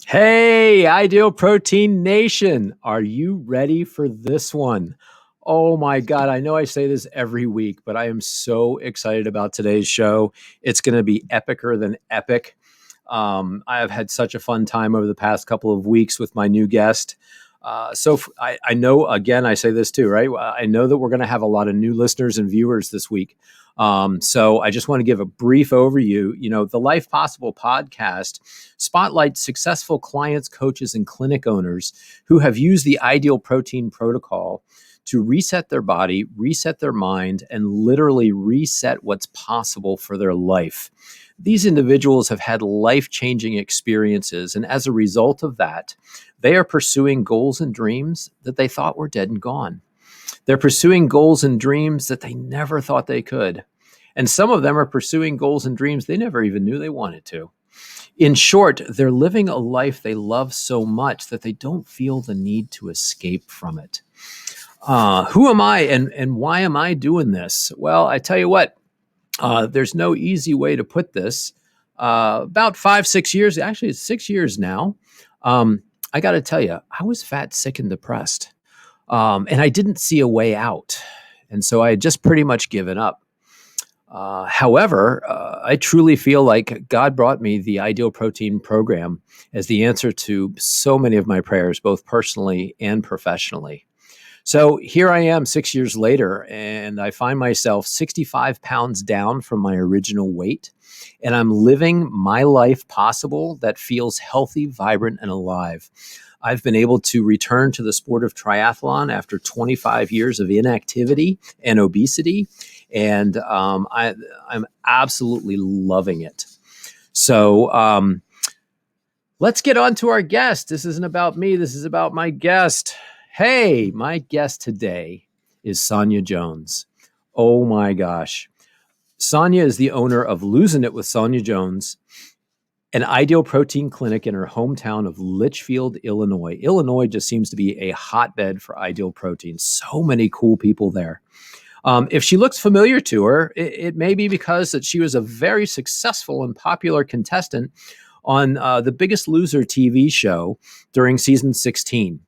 Hey, Ideal Protein Nation, are you ready for this one? Oh my God, I know I say this every week, but I am so excited about today's show. It's going to be epicer than epic. I have had such a fun time over the past couple of weeks with my new guest. I know, again, I say this too, right? I know that we're going to have a lot of new listeners and viewers this week. So I just want to give a brief overview. You know, the Life Possible podcast spotlights successful clients, coaches, and clinic owners who have used the Ideal Protein protocol to reset their body, reset their mind, and literally reset what's possible for their life. These individuals have had life-changing experiences, and as a result of that, they are pursuing goals and dreams that they thought were dead and gone. They're pursuing goals and dreams that they never thought they could. And some of them are pursuing goals and dreams they never even knew they wanted to. In short, they're living a life they love so much that they don't feel the need to escape from it. Who am I and why am I doing this? Well, I tell you what, there's no easy way to put this. About 5-6 years, actually it's 6 years now, I got to tell you, I was fat, sick, and depressed. And I didn't see a way out. And so I had just pretty much given up. However, I truly feel like God brought me the Ideal Protein program as the answer to so many of my prayers, both personally and professionally. So here I am 6 years later, and I find myself 65 pounds down from my original weight. And I'm living my life possible that feels healthy, vibrant, and alive. I've been able to return to the sport of triathlon after 25 years of inactivity and obesity. And I'm absolutely loving it. So let's get on to our guest. This isn't about me. This is about my guest. Hey, my guest today is Sonya Jones. Oh my gosh. Sonya is the owner of Losin with Sonya Jones, an Ideal Protein clinic in her hometown of Litchfield, Illinois. Illinois just seems to be a hotbed for Ideal Protein. So many cool people there. If she looks familiar to her, it may be because that she was a very successful and popular contestant on The Biggest Loser TV show during season 16.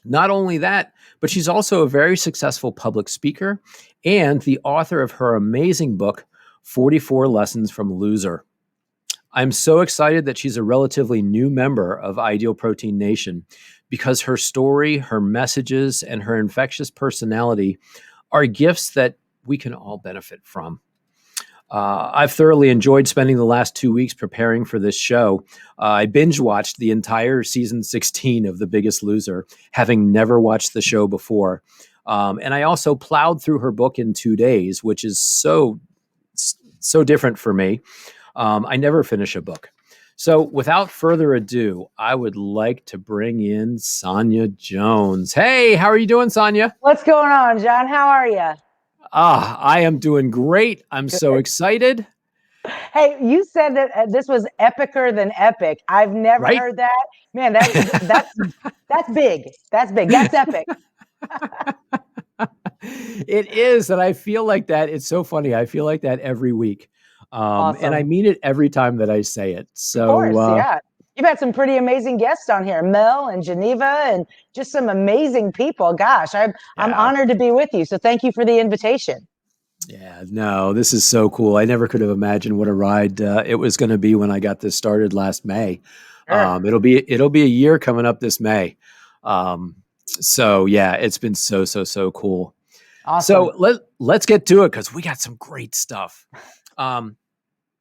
Not only that, but she's also a very successful public speaker and the author of her amazing book, 44 Lessons from Loser. I'm so excited that she's a relatively new member of Ideal Protein Nation because her story, her messages, and her infectious personality are gifts that we can all benefit from. I've thoroughly enjoyed spending the last 2 weeks preparing for this show. I binge watched the entire season 16 of The Biggest Loser, having never watched the show before. And I also plowed through her book in 2 days, which is so different for me. I never finish a book. So without further ado, I would like to bring in Sonya Jones. Hey, how are you doing, Sonya? What's going on, John? How are you? I am doing great. I'm so excited. Hey, you said that this was epicer than epic. I've never heard that. Man, that's big. That's big. That's epic. It is, and I feel like that. It's so funny. I feel like that every week. Awesome. And I mean it every time that I say it. So, of course, yeah. You've had some pretty amazing guests on here, Mel and Geneva, and just some amazing people. Gosh, I'm honored to be with you. So thank you for the invitation. Yeah, no, this is so cool. I never could have imagined what a ride it was going to be when I got this started last May. Sure. It'll be a year coming up this May. So yeah, it's been so cool. Awesome. So let's get to it because we got some great stuff.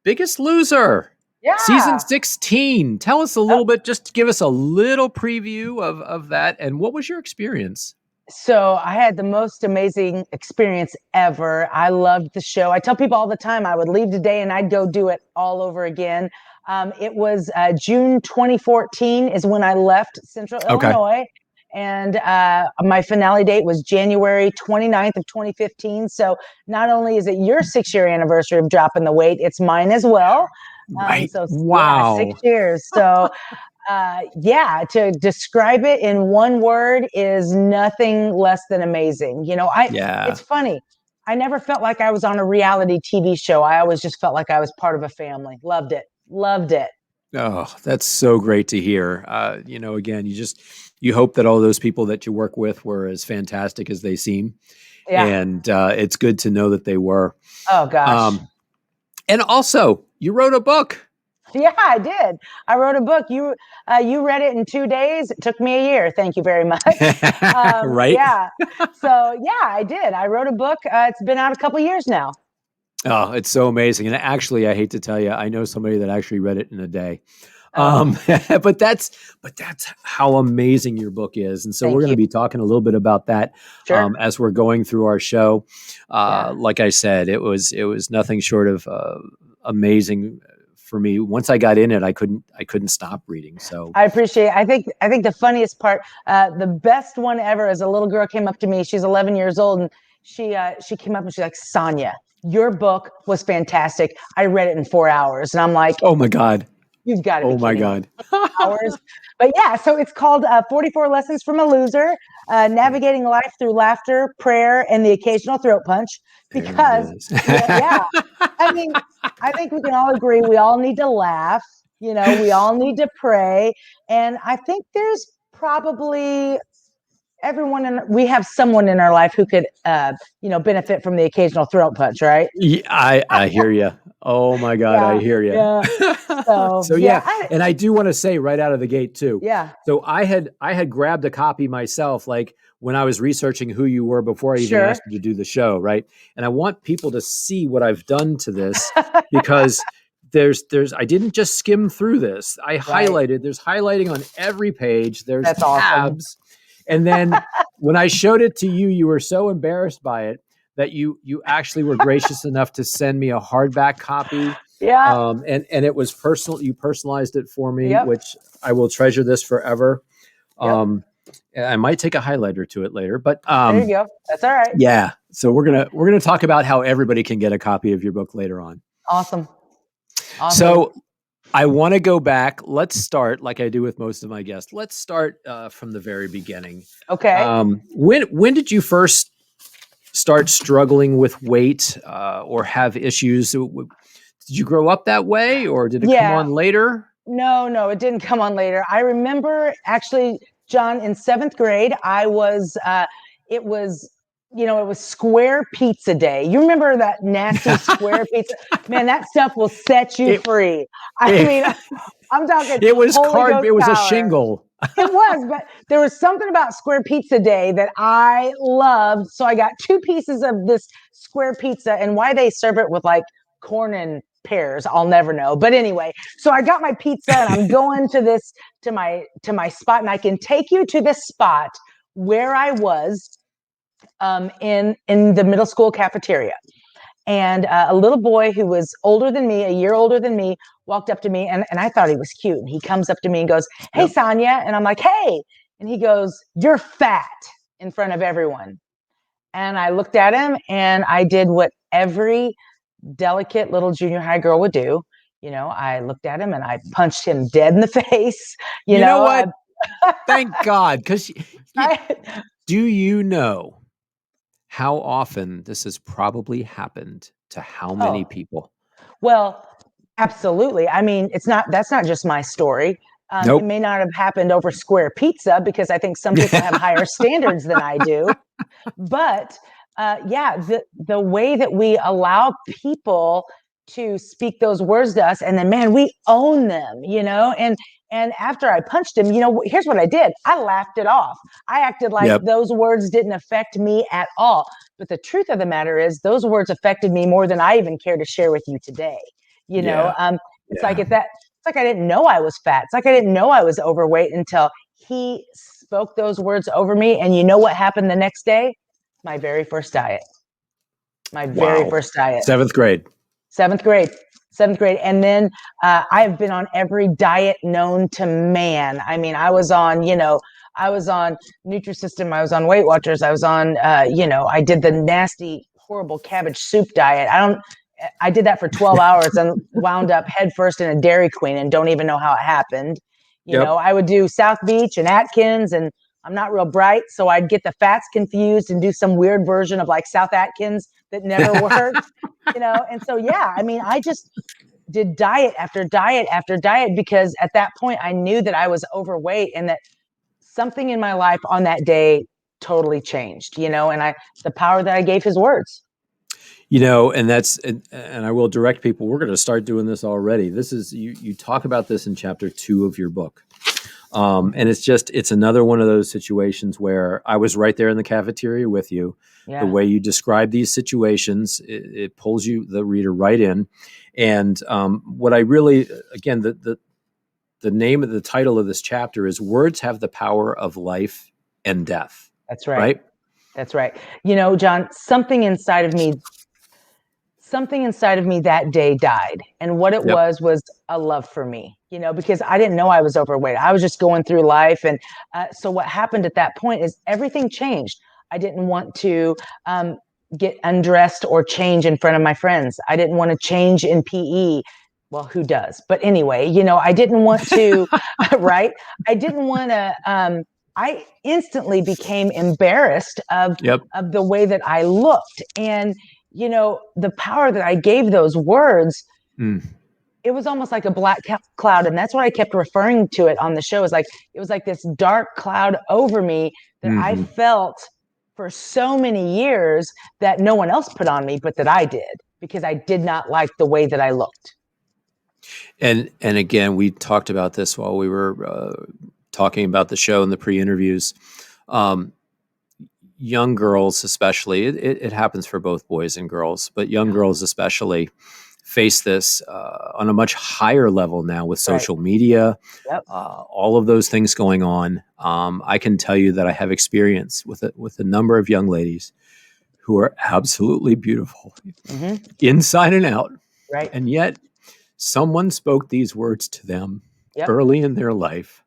Biggest Loser. Yeah. Season 16. Tell us a little bit, just give us a little preview of that. And what was your experience? So I had the most amazing experience ever. I loved the show. I tell people all the time I would leave today and I'd go do it all over again. It was June 2014 is when I left Central Illinois. And my finale date was January 29th of 2015. So not only is it your 6-year anniversary of dropping the weight, it's mine as well. Right. So wow. Yeah, 6 years. So to describe it in one word is nothing less than amazing. You know, it's funny. I never felt like I was on a reality TV show. I always just felt like I was part of a family. Loved it. Oh, that's so great to hear. Again, you hope that all those people that you work with were as fantastic as they seem, Yeah. and it's good to know that they were. Oh gosh. Um, and also, you wrote a book. Yeah, I did. I wrote a book. You read it in 2 days. It took me a year. Thank you very much. Right? Yeah. So yeah, I did. I wrote a book. It's been out a couple years now. Oh, it's so amazing. And actually, I hate to tell you, I know somebody that actually read it in a day. Oh, But that's how amazing your book is. And so we're thank going you. to be talking a little bit about that Sure. as we're going through our show. Yeah. Like I said, it was nothing short of amazing for me. Once I got in it, I couldn't stop reading. So, I appreciate it. I think the funniest part, the best one ever, is a little girl came up to me. She's 11 years old, and she came up and she's like, Sonya, your book was fantastic. I read it in 4 hours, and I'm like, oh my god, you've got to be oh my kidding me. god. Hours. But yeah, so it's called 44 Lessons from a Loser, Navigating Life Through Laughter, Prayer, and the Occasional Throat Punch. There it Because, is. yeah, I mean, I think we can all agree we all need to laugh. We all need to pray. And I think there's probably we have someone in our life who could, benefit from the occasional throat punch, right? Yeah, I hear you. Oh my God, I Yeah. hear you. Yeah. So, So yeah. yeah, and I do want to say right out of the gate too. Yeah. So I had grabbed a copy myself, like when I was researching who you were before I even Sure. asked you to do the show, right? And I want people to see what I've done to this because there's I didn't just skim through this. I Right. highlighted. There's highlighting on every page. There's That's awesome. tabs, and then when I showed it to you, you were so embarrassed by it that you actually were gracious enough to send me a hardback copy. Yeah. And it was personal. You personalized it for me, Yep. which I will treasure this forever. Yep. Um, I might take a highlighter to it later, but There you go. That's all right. yeah. So we're gonna talk about how everybody can get a copy of your book later on. Awesome. Awesome. So I want to go back. Let's start like I do with most of my guests. Let's start from the very beginning. Okay. When did you first start struggling with weight or have issues? Did you grow up that way, or did it come Yeah. on later? No, no, it didn't come on later. I remember actually, John, in seventh grade, it was, it was square pizza day. You remember that nasty square pizza? Man, that stuff will set you It free. I it, mean, I'm talking it was Holy card. Ghost It was a power. shingle. It was, but there was something about Square Pizza Day that I loved. So I got two pieces of this square pizza, and why they serve it with like corn and pears, I'll never know. But anyway, so I got my pizza and I'm going to my spot, and I can take you to the spot where I was in the middle school cafeteria. And a little boy who was older than me, a year older than me, walked up to me, and I thought he was cute. And he comes up to me and goes, "Hey, Yep. Sonya." And I'm like, "Hey." And he goes, "You're fat," in front of everyone. And I looked at him and I did what every delicate little junior high girl would do. I looked at him and I punched him dead in the face. You You know know, what? Thank God, because I, do you know how often this has probably happened to how many oh, people? well, absolutely. I mean, that's not just my story. It Nope. may not have happened over square pizza because I think some people have higher standards than I do. But yeah, the way that we allow people to speak those words to us, and then man, we own them, and after I punched him, here's what I did. I laughed it off. I acted like Yep. those words didn't affect me at all. But the truth of the matter is, those words affected me more than I even care to share with you today. You know, Yeah. it's Yeah. it's like I didn't know I was fat. It's like I didn't know I was overweight until he spoke those words over me. And you know what happened the next day? My very first diet. My very Wow. first diet. Seventh grade. Seventh grade. Seventh grade. And then I've been on every diet known to man. I mean, I was on Nutrisystem. I was on Weight Watchers. I was on, I did the nasty, horrible cabbage soup diet. I did that for 12 hours and wound up headfirst in a Dairy Queen and don't even know how it happened. Yep. I would do South Beach and Atkins, and I'm not real bright, so I'd get the fats confused and do some weird version of like South Atkins that never worked. And so yeah, I mean, did diet after diet after diet, because at that point I knew that I was overweight and that something in my life on that day totally changed, and the power that I gave his words. And I will direct people. We're going to start doing this already. This is you talk about this in chapter 2 of your book. And it's another one of those situations where I was right there in the cafeteria with you. The Yeah, way you describe these situations, it pulls the reader right in. And what I really, again, the name of the title of this chapter is "Words Have the Power of Life and Death." that's right. Right? That's right. John, something inside of me that day died. And what it Yep. was a love for me, because I didn't know I was overweight. I was just going through life. And so what happened at that point is everything changed. I didn't want to get undressed or change in front of my friends. I didn't want to change in PE. Well, who does? But anyway, I didn't want to, right? I didn't want to. I instantly became embarrassed Yep. of the way that I looked. And the power that I gave those words, Mm. it was almost like a black cloud. And that's what I kept referring to it on the show. It was like this dark cloud over me that I Hmm. felt for so many years that no one else put on me, but that I did, because I did not like the way that I looked. And again, we talked about this while we were talking about the show and the pre-interviews. Um, Young girls, especially, it happens for both boys and girls, but young Yeah. girls especially face this on a much higher level now with Right. social media, Yep. all of those things going on. I can tell you that I have experience with a number of young ladies who are absolutely beautiful, Mm-hmm. inside and out, Right. and yet someone spoke these words to them Yep. early in their life,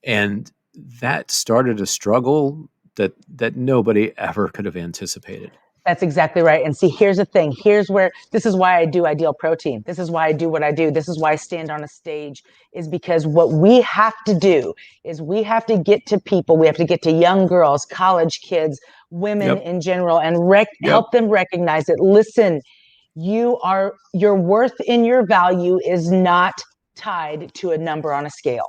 and that started a struggle that nobody ever could have anticipated. That's exactly right. And see, here's the thing. This is why I do Ideal Protein. This is why I do what I do. This is why I stand on a stage, is because what we have to do is we have to get to people. We have to get to young girls, college kids, women Yep. in general, and Yep. help them recognize that, listen, your worth and your value is not tied to a number on a scale.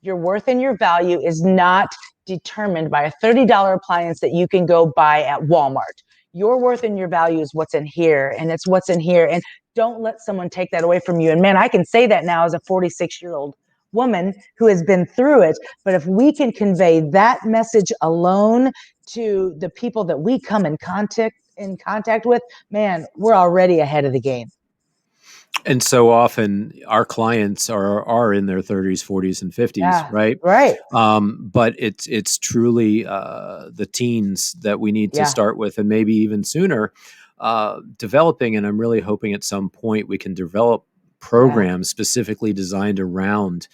Your worth and your value is not determined by a $30 appliance that you can go buy at Walmart. Your worth and your value is what's in here, and it's what's in here. And don't let someone take that away from you. And man, I can say that now as a 46-year-old woman who has been through it. But if we can convey that message alone to the people that we come in contact with, man, we're already ahead of the game. And so often our clients are in their 30s, 40s, and 50s, Yeah, right? right. But it's truly the teens that we need to Yeah, start with, and maybe even sooner, developing. And I'm really hoping at some point we can develop yeah, programs specifically designed around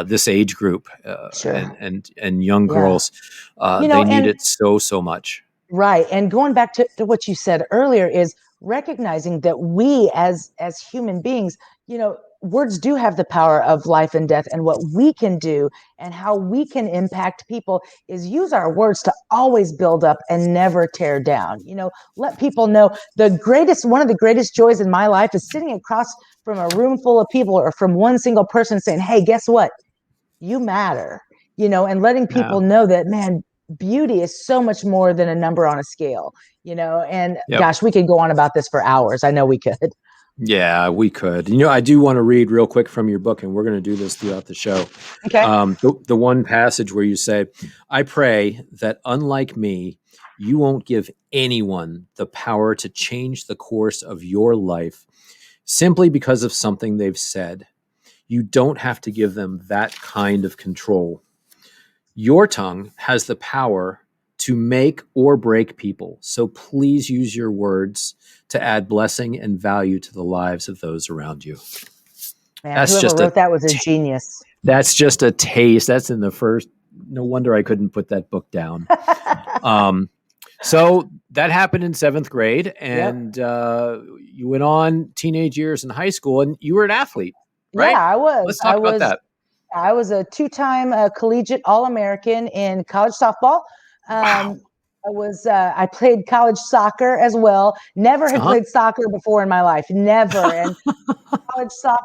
this age group, sure. and young Yeah. girls. They need And it so much. right. And going back to what you said earlier, is recognizing that we as human beings, words do have the power of life and death. And what we can do and how we can impact people is use our words to always build up and never tear down. Let people know one of the greatest joys in my life is sitting across from a room full of people, or from one single person saying, hey, guess what? You matter, and letting Yeah. people know that, man, beauty is so much more than a number on a scale, and Yep. gosh, we could go on about this for hours. I know we could. Yeah, we could. I do want to read real quick from your book, and we're going to do this throughout the show. Okay. The one passage where you say, I pray that, unlike me, you won't give anyone the power to change the course of your life simply because of something they've said. You don't have to give them that kind of control. Your tongue has the power to make or break people. So please use your words to add blessing and value to the lives of those around you. Man, That's whoever just a wrote that was a genius. that's just a taste. That's in the first. No wonder I couldn't put that book down. Um, so that happened in seventh grade, Yep. and you went on teenage years in high school, and you were an athlete, Yeah, right? I was. Let's talk about that. I was a two-time collegiate All-American in college softball. Wow. Um, I played college soccer as well. Never had Uh-huh. played soccer before in my life. Never. And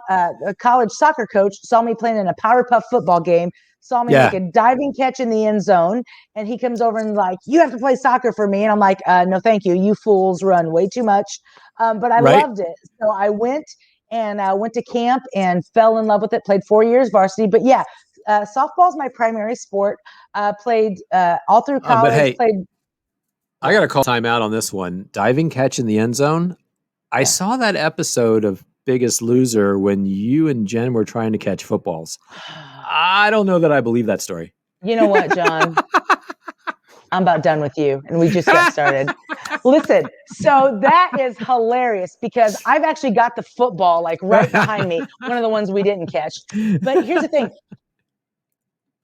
a college soccer coach saw me playing in a Powerpuff football game, saw me make Yeah. a diving catch in the end zone, and he comes over and like, you have to play soccer for me. And I'm like, no, thank you. You fools run way too much. But I Right. loved it. So I went and went to camp and fell in love with it. Played 4 years varsity. But yeah, softball is my primary sport. Played all through But college. hey, Played, I yeah, got to call time out on this one. Diving catch in the end zone. I yeah. saw that episode of Biggest Loser when you and Jen were trying to catch footballs. I don't know that I believe that story. You know what, John? I'm about done with you, and we just got started. Listen, so that is hilarious because I've actually got the football like right behind me, one of the ones we didn't catch. But here's the thing.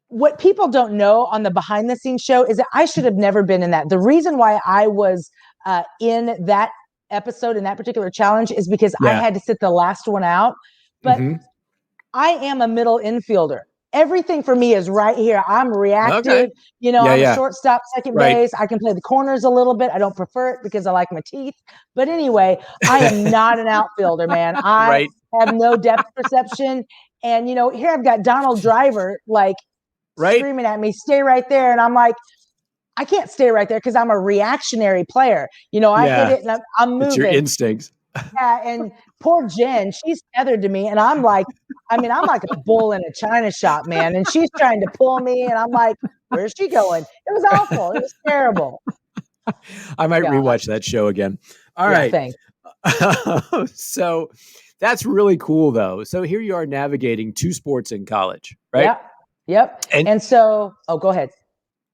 What people don't know on the behind the scenes show is that I should have never been in that. The reason why I was in that episode in that particular challenge is because I Yeah. had to sit the last one out. But Hmm. I am a middle infielder. Everything for me is right here. I'm Okay. reactive. Yeah. I'm a Yeah. shortstop, second Right. base. I can play the corners a little bit. I don't prefer it because I like my teeth. But anyway, I am not an outfielder, man. I Right. have no depth perception. And, here I've got Donald Driver like Right. screaming at me, stay right there. And I'm like, I can't stay right there because I'm a reactionary player. I hit Yeah. it and I'm It's your moving. instincts. Yeah, and poor Jen, she's tethered to me, and I'm like a bull in a china shop, man. And she's trying to pull me, and I'm like, where's she going? It was awful. It was terrible. I might Gosh. rewatch that show again. All Yeah, right. thanks. So that's really cool, though. So here you are navigating two sports in college, right? Yep. Yep. And And so, oh, go ahead.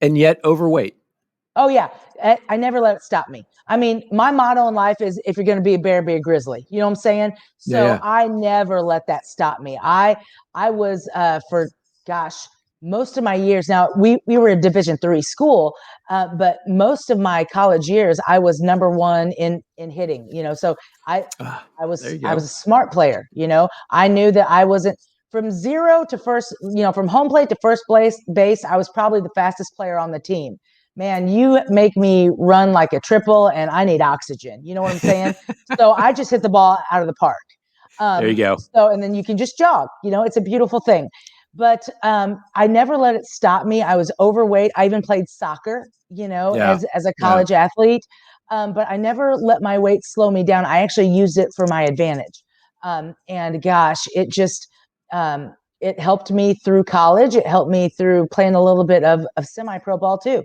and yet overweight. Oh yeah, I never let it stop me. I mean, my motto in life is if you're going to be a bear, be a grizzly. You know what I'm saying? Yeah. So Yeah. I never let that stop me. I was for gosh most of my years. Now we were a Division III school, but most of my college years I was number one in hitting. So I Ah, I there was you I was go. a smart player. I knew that I wasn't from zero to first. From home plate to first base. I was probably the fastest player on the team. Man, you make me run like a triple and I need oxygen. You know what I'm saying? So I just hit the ball out of the park. There you go. And then you can just jog. It's a beautiful thing. But I never let it stop me. I was overweight. I even played soccer, Yeah. as a Yeah. college athlete. But I never let my weight slow me down. I actually used it for my advantage. And gosh, it helped me through college. It helped me through playing a little bit of semi-pro ball too.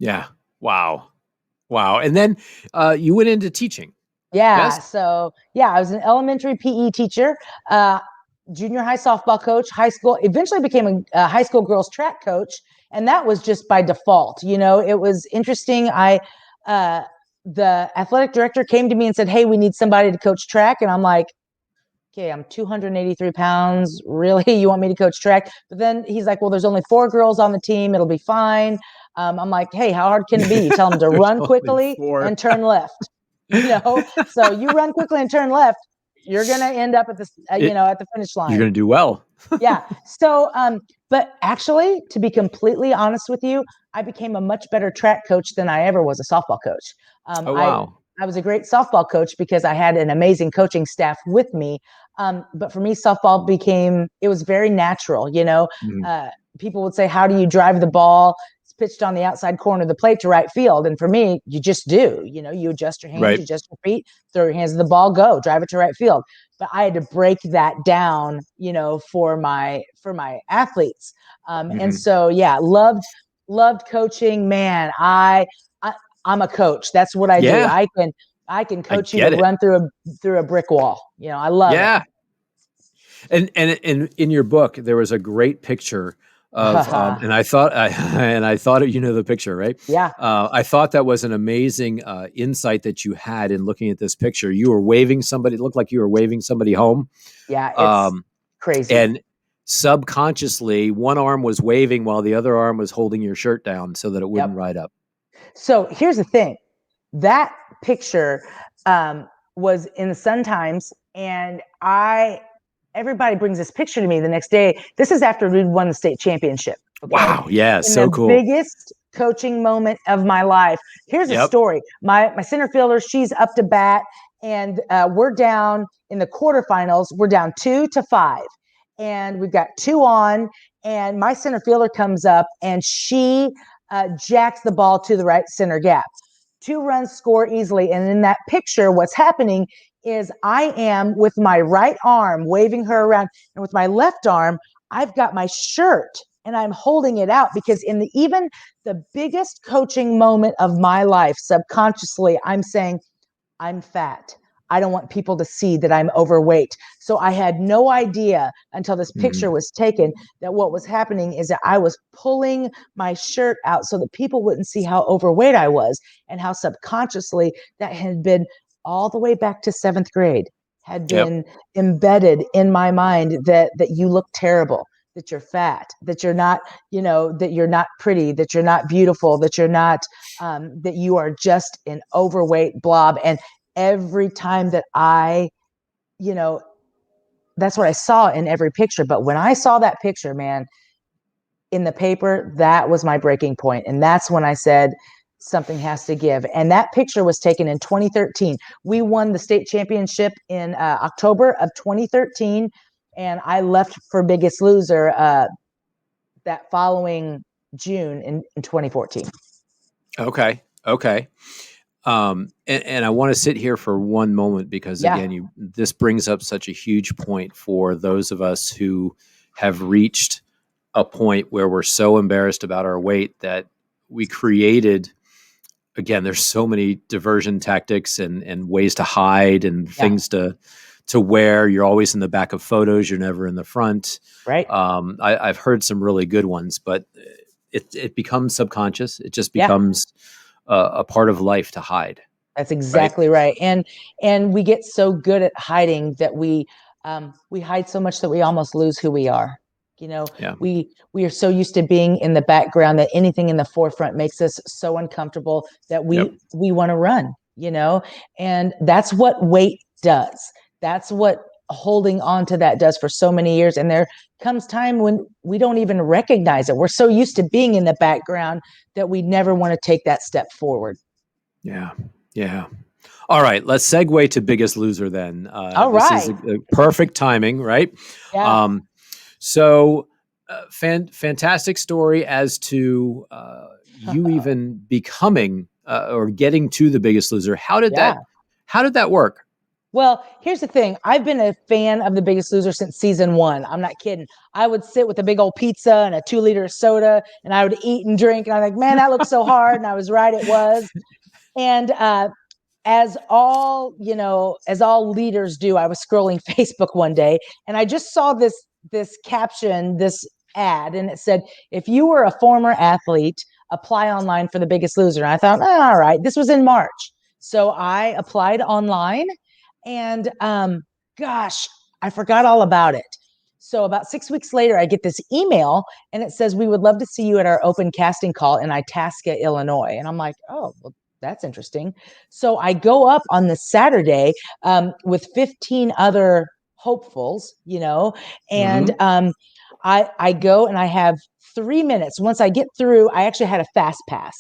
Yeah. Wow. Wow. And then you went into teaching. Yeah. Yes. So yeah, I was an elementary PE teacher, uh, junior high softball coach, high school, eventually became a high school girls track coach. And that was just by default. It was interesting. Uh, the athletic director came to me and said, hey, we need somebody to coach track. And I'm like, okay, I'm 283 pounds. Really? You want me to coach track? But then he's like, well, there's only 4 girls on the team. It'll be fine. I'm like, hey, how hard can it be? You tell them to There's run only quickly four. and turn left. So you run quickly and turn left, you're going to end up at the finish You're line. going to do well. Yeah. So, but actually, to be completely honest with you, I became a much better track coach than I ever was a softball coach. Um, Oh, I wow. I was a great softball coach because I had an amazing coaching staff with me. But for me, softball it was very natural. Mhm. Uh, People would say, "How do you drive the ball?" It's pitched on the outside corner of the plate to right field, and for me, you just do. You adjust your hands, Right. you adjust your feet, throw your hands to the ball, go, drive it to right field. But I had to break that down, for my athletes. And Hmm. so yeah, loved coaching. Man, I I'm a coach. That's what I do. Yeah. I can I coach you to get it. run through a brick wall. I love it. Yeah. And in your book, there was a great picture of, and I thought, and I thought, the picture, right? Yeah, I thought that was an amazing insight that you had in looking at this picture. You were waving somebody, it looked like you were waving somebody home. yeah, it's Um, crazy. and subconsciously, one arm was waving while the other arm was holding your shirt down so that it wouldn't Yep. ride up. So here's the thing. That picture was in the Sun Times, and everybody brings this picture to me the next day. This is after we won the state championship. Okay, Wow. Yeah. in So the cool. biggest coaching moment of my life. Here's a Yep. story. My center fielder, she's up to bat, and we're down in the quarterfinals. We're down 2-5, and we've got two on. And my center fielder comes up, and she jacks the ball to the right center gap. 2 runs score easily. And in that picture, what's happening is I am with my right arm waving her around, and with my left arm, I've got my shirt and I'm holding it out, because in even the biggest coaching moment of my life, subconsciously, I'm saying, I'm fat. I don't want people to see that I'm overweight. So I had no idea until this picture was taken that what was happening is that I was pulling my shirt out so that people wouldn't see how overweight I was, and how subconsciously that had been all the way back to 7th grade, had Yep. been embedded in my mind that you look terrible, that you're fat, that you're not, that you're not pretty, that you're not beautiful, that you're not, that you are just an overweight blob. And every time that you know, that's what I saw in every picture. But when I saw that picture, man, in the paper, that was my breaking point. And that's when I said, something has to give. And that picture was taken in 2013. We won the state championship in October of 2013. And I left for Biggest Loser that following June in 2014. Okay. Okay. And I want to sit here for one moment because Yeah. again, this brings up such a huge point for those of us who have reached a point where we're so embarrassed about our weight that we created. Again, there's so many diversion tactics and ways to hide and Yeah. things to wear. You're always in the back of photos. You're never in the front. Right. I've heard some really good ones, but it becomes subconscious. It just Yeah. becomes a part of life to hide. That's Right. exactly right. And we get so good at hiding that we hide so much that we almost lose who we are. Yeah. We are so used to being in the background that anything in the forefront makes us so uncomfortable that Yep. we want to run, and that's what weight does. That's what holding on to that does for so many years. And there comes time when we don't even recognize it. We're so used to being in the background that we never want to take that step forward. Yeah. Yeah. All right. Let's segue to Biggest Loser then. All This is right. a perfect timing, right? Yeah. Um, so, fantastic story as to you even becoming or getting to the Biggest Loser. How did Yeah. that work? Well, here's the thing. I've been a fan of The Biggest Loser since season 1. I'm not kidding. I would sit with a big old pizza and a 2-liter soda, and I would eat and drink. And I'm like, man, that looks so hard. And I was right, it was. And as all leaders do, I was scrolling Facebook one day, and I just saw this caption, this ad, and it said, if you were a former athlete, apply online for The Biggest Loser. And I thought, all right, this was in March. So I applied online, and gosh, I forgot all about it. So about 6 weeks later, I get this email, and it says, we would love to see you at our open casting call in Itasca, Illinois. And I'm like, oh, well, that's interesting. So I go up on the Saturday with 15 other hopefuls, and I go and I have 3 minutes. Once I get through, I actually had a fast pass.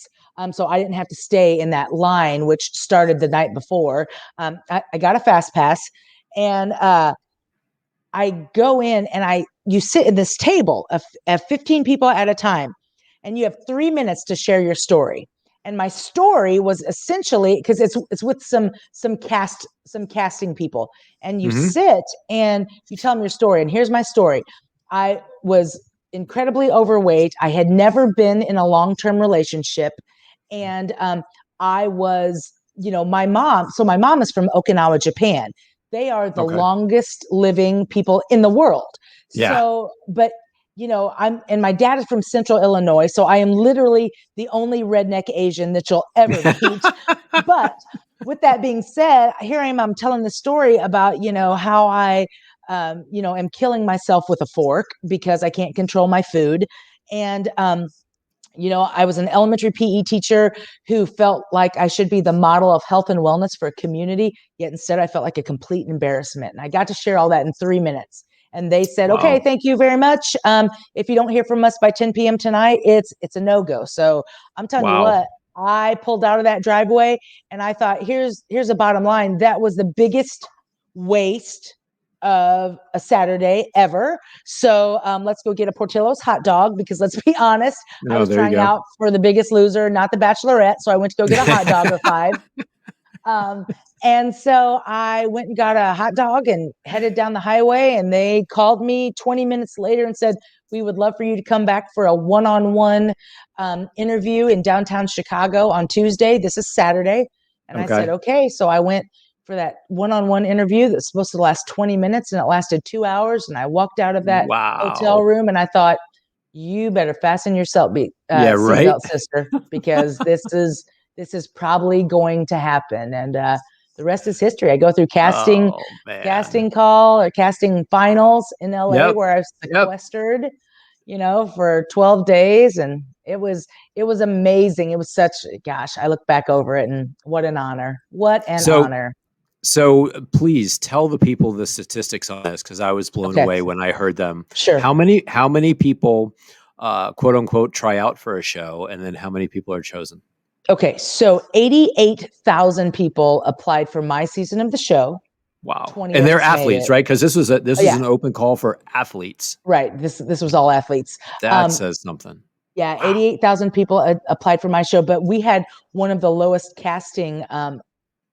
So I didn't have to stay in that line, which started the night before. I got a fast pass, and I go in, and you sit at this table of 15 people at a time, and you have 3 minutes to share your story. And my story was essentially, because it's with some casting people, and you Mm-hmm. sit and you tell them your story. And here's my story. I was incredibly overweight. I had never been in a long-term relationship, and I was, my mom. So my mom is from Okinawa, Japan. They are the Okay. longest living people in the world. Yeah. So, but and my dad is from Central Illinois, so I am literally the only redneck Asian that you'll ever meet. But with that being said, here I am. I'm telling the story about how I, am killing myself with a fork because I can't control my food, and I was an elementary PE teacher who felt like I should be the model of health and wellness for a community, yet instead I felt like a complete embarrassment. And I got to share all that in 3 minutes. And they said, okay, Wow. thank you very much. If you don't hear from us by 10 p.m. tonight, it's a no-go. So I'm telling you Wow. what, I pulled out of that driveway and I thought, here's a bottom line. That was the biggest waste of a Saturday ever. So let's go get a Portillo's hot dog, because let's be honest, I Oh, was there you trying go. out for The Biggest Loser, not The Bachelorette. So I went to go get a hot dog or five. Um, and so I went and got a hot dog and headed down the highway. And they called me 20 minutes later and said, we would love for you to come back for a one-on-one interview in downtown Chicago on Tuesday. This is Saturday. And I said, Okay. okay. So I went for that one-on-one interview that's supposed to last 20 minutes and it lasted 2 hours. And I walked out of that hotel Wow. room and I thought, you better fasten your Yeah, right. seatbelt, sister, because this is probably going to happen. And the rest is history. I go through Oh, man. casting call or casting finals in LA, Yep. where I was Yep. sequestered, for 12 days. And it was amazing. It was such, gosh, I look back over it and what an honor. What an So, honor. please tell the people the statistics on this, because I was blown Okay, away when I heard them. sure. How many people, quote unquote, try out for a show, and then how many people are chosen? Okay, so 88,000 people applied for my season of the show. Wow. 20 And of they're us made athletes, it. right? Because this Oh, was yeah, an open call for athletes. right. This was all athletes. That Um, says something. yeah, Wow. 88,000 people applied for my show, but we had one of the lowest casting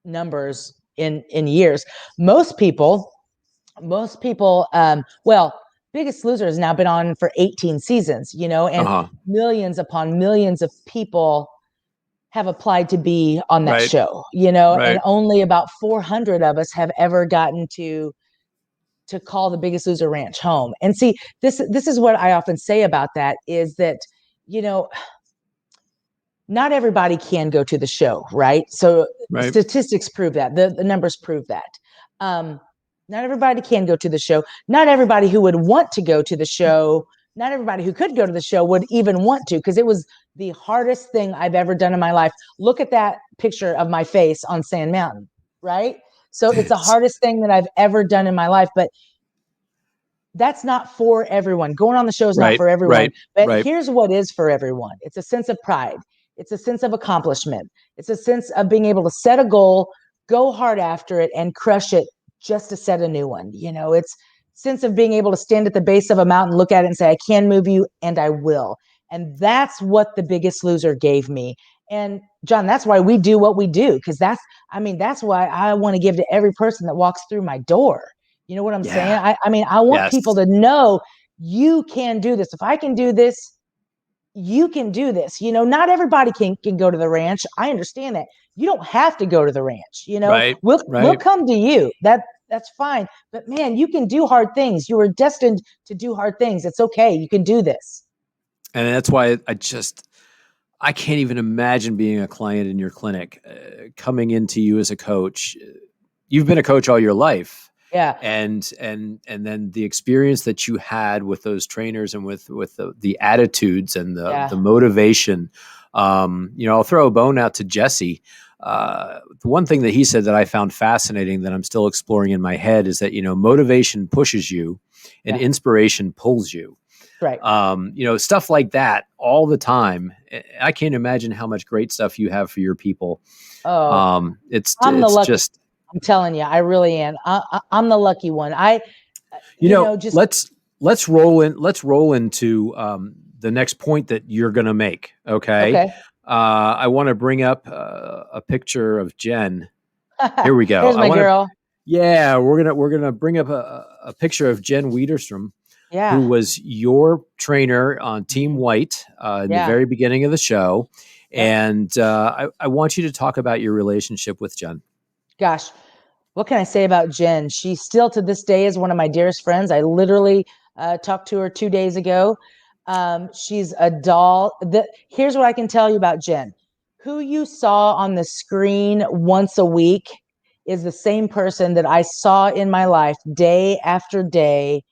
numbers in years. Most people, well, Biggest Loser has now been on for 18 seasons, and Uh-huh. millions upon millions of people have applied to be on that Right. show, and Right. only about 400 of us have ever gotten to call the Biggest Loser ranch home. And see, this is what I often say about that is that, you know, not everybody can go to the show, right? So Right. statistics prove that. The numbers prove that. Um, not everybody can go to the show. Not everybody who would want to go to the show, not everybody who could go to the show would even want to, because it was the hardest thing I've ever done in my life. Look at that picture of my face on Sand Mountain, right? So it's the hardest thing that I've ever done in my life. But that's not for everyone. Going on the show is not Right. for everyone. Right. But Right. here's what is for everyone: it's a sense of pride, it's a sense of accomplishment, it's a sense of being able to set a goal, go hard after it, and crush it just to set a new one. It's sense of being able to stand at the base of a mountain, look at it, and say, I can move you, and I will. And that's what the Biggest Loser gave me. And John, that's why we do what we do, because that's why I want to give to every person that walks through my door. You know what I'm saying? Yeah. I want Yes. people to know you can do this. If I can do this, you can do this. Not everybody can go to the ranch. I understand that. You don't have to go to the ranch. Right. We'll Right. come to you. That's fine. But man, you can do hard things. You were destined to do hard things. It's okay. You can do this. And that's why I can't even imagine being a client in your clinic, coming into you as a coach. You've been a coach all your life, Yeah. and then the experience that you had with those trainers and with the attitudes and the Yeah. motivation. I'll throw a bone out to Jesse. The one thing that he said that I found fascinating that I'm still exploring in my head is that motivation pushes you, and Yeah. inspiration pulls you. Right. Stuff like that all the time. I can't imagine how much great stuff you have for your people. Oh, I'm the It's lucky. just, I'm telling you, I really am. I'm the lucky one. Just let's roll into the next point that you're going to make. Okay. okay. I want to bring up a picture of Jen. Here we go. There's my girl. Yeah, we're gonna bring up a picture of Jen Wiederstrom, who Yeah. was your trainer on Team Mhm. White in the Yeah. very beginning of the show. Yep. And I want you to talk about your relationship with Jen. Gosh, what can I say about Jen? She still to this day is one of my dearest friends. I literally talked to her 2 days ago. She's a doll. Here's what I can tell you about Jen. Who you saw on the screen once a week is the same person that I saw in my life day after day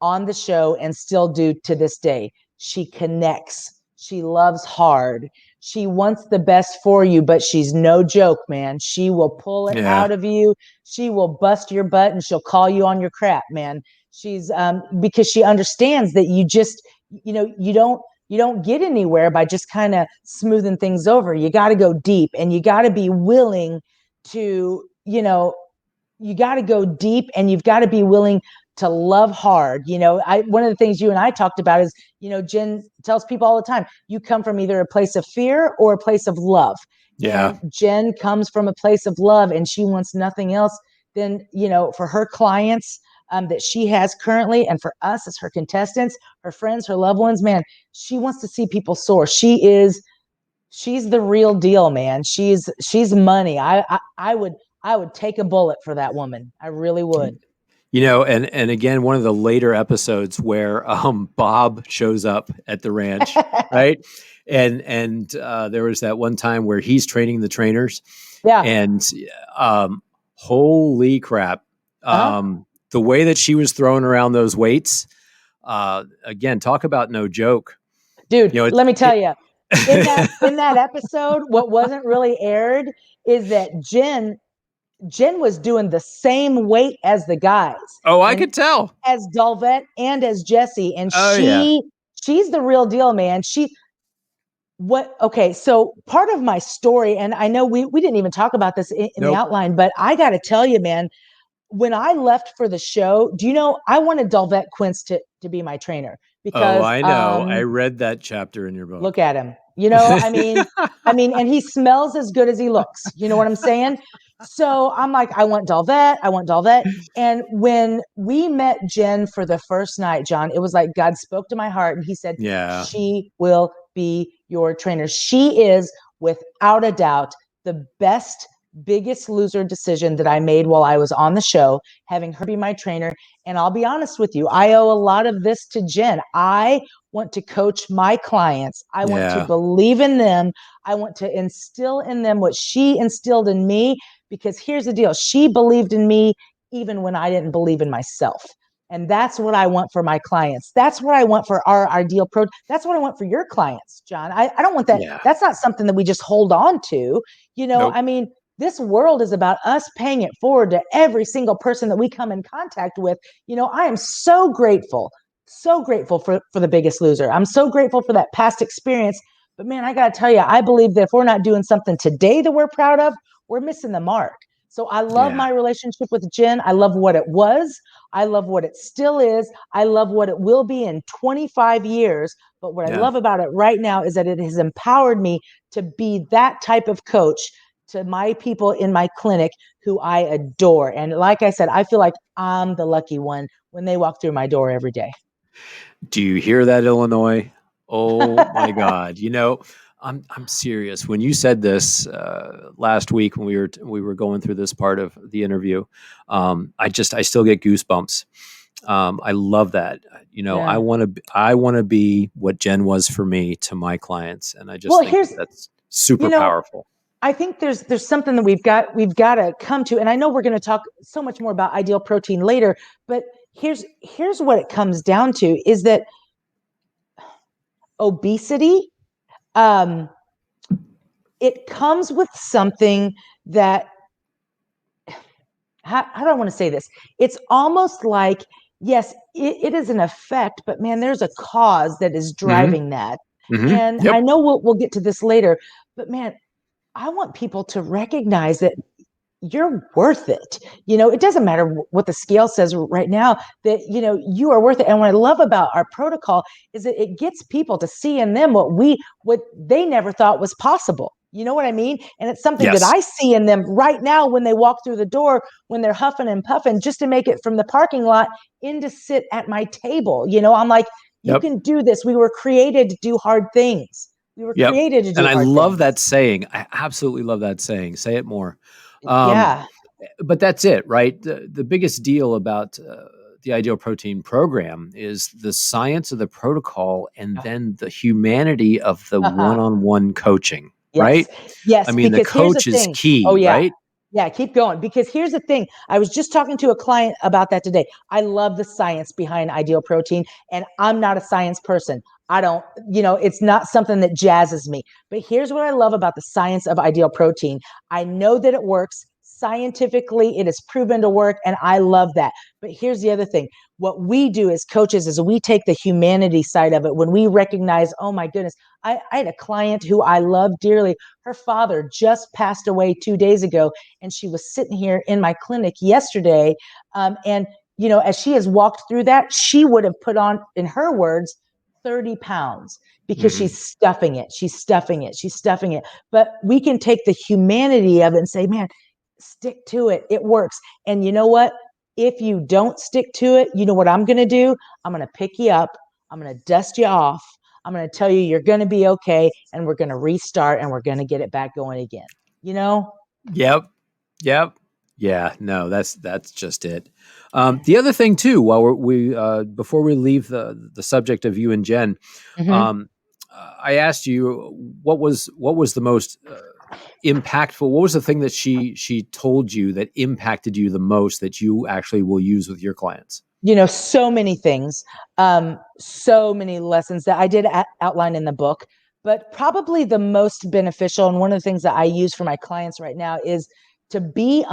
on the show and still do to this day. She connects. She loves hard. She wants the best for you, but she's no joke, man. She will pull it Yeah. out of you. She will bust your butt and she'll call you on your crap, man. She's because she understands that you don't get anywhere by just kind of smoothing things over. You got to go deep, and you got to be willing to, you got to go deep, and you've got to be willing to love hard. One of the things you and I talked about is, Jen tells people all the time, you come from either a place of fear or a place of love. Yeah. And Jen comes from a place of love, and she wants nothing else than, for her clients that she has currently, and for us as her contestants, her friends, her loved ones, man, she wants to see people soar. She's the real deal, man. She's money. I would take a bullet for that woman. I really would. And again, one of the later episodes where Bob shows up at the ranch, right? And there was that one time where he's training the trainers, Yeah. and holy crap, the way that she was throwing around those weights, again, talk about no joke. Dude, let me tell It you, in that episode, what wasn't really aired is that Jen was doing the same weight as the guys, oh, I and could tell. as Dolvett and as Jesse, and Oh yeah, she's the real deal, man. Okay, so part of my story, and I know we didn't even talk about this in the nope. outline, but I got to tell you, man, when I left for the show, do you know I wanted Dolvett Quince to be my trainer Oh, because I know. I read that chapter in your book. look at him. I mean, and he smells as good as he looks. You know what I'm saying? So I'm like, I want Dolvett. I want Dolvett. And when we met Jen for the first night, John, it was like God spoke to my heart, and he said, Yeah, she will be your trainer. She is, without a doubt, the best Biggest Loser decision that I made while I was on the show, having her be my trainer. And I'll be honest with you, I owe a lot of this to Jen. I want to coach my clients. I want to yeah, believe in them. I want to instill in them what she instilled in me, because here's the deal. She believed in me even when I didn't believe in myself. And that's what I want for my clients. That's what I want for our ideal pro. That's what I want for your clients, John. I don't want that. yeah. That's not something that we just hold on to. Nope. I mean, this world is about us paying it forward to every single person that we come in contact with. I am so grateful for the Biggest Loser. I'm so grateful for that past experience. But man, I got to tell you, I believe that if we're not doing something today that we're proud of, we're missing the mark. So I love Yeah, my relationship with Jen. I love what it was. I love what it still is. I love what it will be in 25 years. But what I yeah. love about it right now is that it has empowered me to be that type of coach to my people in my clinic who I adore. And like I said, I feel like I'm the lucky one when they walk through my door every day. Do you hear that, Illinois? Oh my God! I'm serious. When you said this last week when we were going through this part of the interview, I still get goosebumps. I love that. I Yeah. want to be what Jen was for me to my clients, and I just Well, think here's that's super you know, powerful. I think there's something that we've got to come to, and I know we're going to talk so much more about ideal protein later, but here's what it comes down to is that obesity, um, it comes with something that, how do I want to say this? It's almost like, yes, it is an effect, but man, there's a cause that is Hmm. driving that. Hmm. And I Yep. know we'll get to this later, but man, I want people to recognize that you're worth it. It doesn't matter what the scale says right now, that, you are worth it. And what I love about our protocol is that it gets people to see in them what they never thought was possible. You know what I mean? And it's something that Yes. I see in them right now when they walk through the door, when they're huffing and puffing just to make it from the parking lot in to sit at my table. I'm like, you Yep. can do this. We were created to do hard things. We were Yep. created to And do I hard love that things. saying. I absolutely love that saying. Say it more. Um, Yeah. but that's it, right? The biggest deal about the Ideal Protein program is the science of the protocol and then the humanity of the Uh-huh. one-on-one coaching, Yes. right? I Yes. mean, the Because here's the coach is thing. Oh, key, yeah. right? Yeah. Keep going. Because here's the thing. I was just talking to a client about that today. I love the science behind ideal protein, and I'm not a science person. I don't, it's not something that jazzes me. But here's what I love about the science of ideal protein. I know that it works Scientifically, it is proven to work, and I love that. But here's the other thing. What we do as coaches is we take the humanity side of it when we recognize, oh my goodness, I had a client who I love dearly. Her father just passed away 2 days ago, and she was sitting here in my clinic yesterday. And, as she has walked through that, she would have put on, in her words, 30 pounds because Hmm. she's stuffing it. She's stuffing it. She's stuffing it. But we can take the humanity of it and say, man, stick to it. It works. And you know what? If you don't stick to it, you know what I'm going to do? I'm going to pick you up. I'm going to dust you off. I'm going to tell you you're going to be okay. And we're going to restart and we're going to get it back going again. You know? Yep. Yep. Yeah. No, that's just it. The other thing too, while before we leave the subject of you and Jen, Mm-hmm. um, I asked you what was the most impactful. What was the thing that she told you that impacted you the most that you actually will use with your clients? So many things, so many lessons that I did outline in the book, but probably the most beneficial, and one of the things that I use for my clients right now, is to be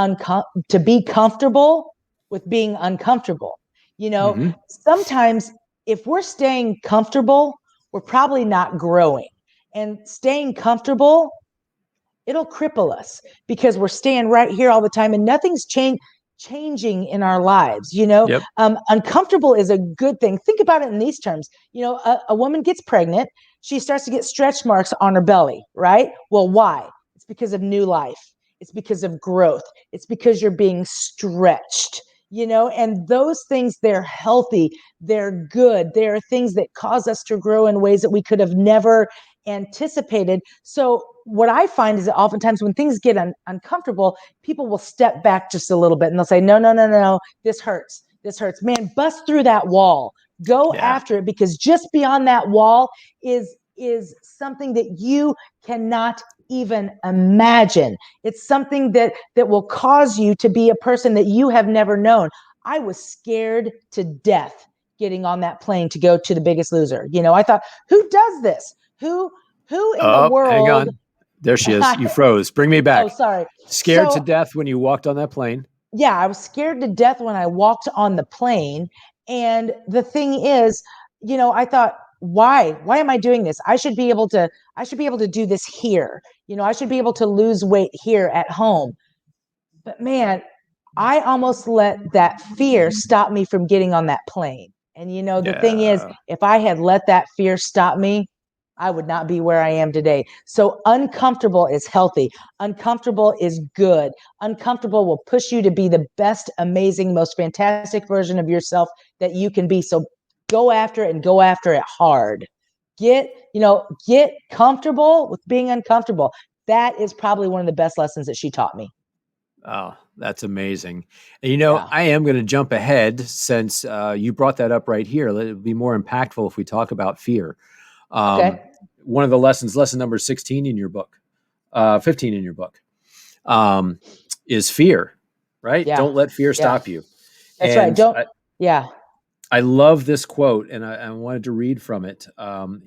comfortable with being uncomfortable. Hmm. Sometimes if we're staying comfortable, we're probably not growing, and staying comfortable, it'll cripple us because we're staying right here all the time and nothing's changing in our lives. Yep. Uncomfortable is a good thing. Think about it in these terms. A woman gets pregnant, she starts to get stretch marks on her belly, right? Well, why? It's because of new life, it's because of growth, it's because you're being stretched. And those things, they're healthy, they're good, they're things that cause us to grow in ways that we could have never anticipated. So what I find is that oftentimes when things get uncomfortable, people will step back just a little bit and they'll say, no, no, no, no, this hurts. This hurts. Man, bust through that wall. Go Yeah. after it, because just beyond that wall is something that you cannot even imagine. It's something that will cause you to be a person that you have never known. I was scared to death getting on that plane to go to The Biggest Loser. I thought, who does this? Who in the Oh, hang world? on. There she is. You froze. Bring me Oh, back. sorry. Scared to So death when you walked on that plane. yeah, I was scared to death when I walked on the plane. And the thing is, I thought, why am I doing this? I should be able to do this here. I should be able to lose weight here at home. But man, I almost let that fear stop me from getting on that plane. And the thing is, Yeah. if I had let that fear stop me, I would not be where I am today. So uncomfortable is healthy. Uncomfortable is good. Uncomfortable will push you to be the best, amazing, most fantastic version of yourself that you can be. So go after it and go after it hard. Get comfortable with being uncomfortable. That is probably one of the best lessons that she taught me. Oh, that's amazing. And Yeah. I am going to jump ahead since you brought that up right here. Let it be more impactful if we talk about fear. Um, Okay. One of the lessons, lesson number 16 in your book, 15 in your book, um, is fear, right? Yeah. Don't let fear Yeah. stop you. That's right. And Don't. Yeah. I love this quote, and I wanted to read from it.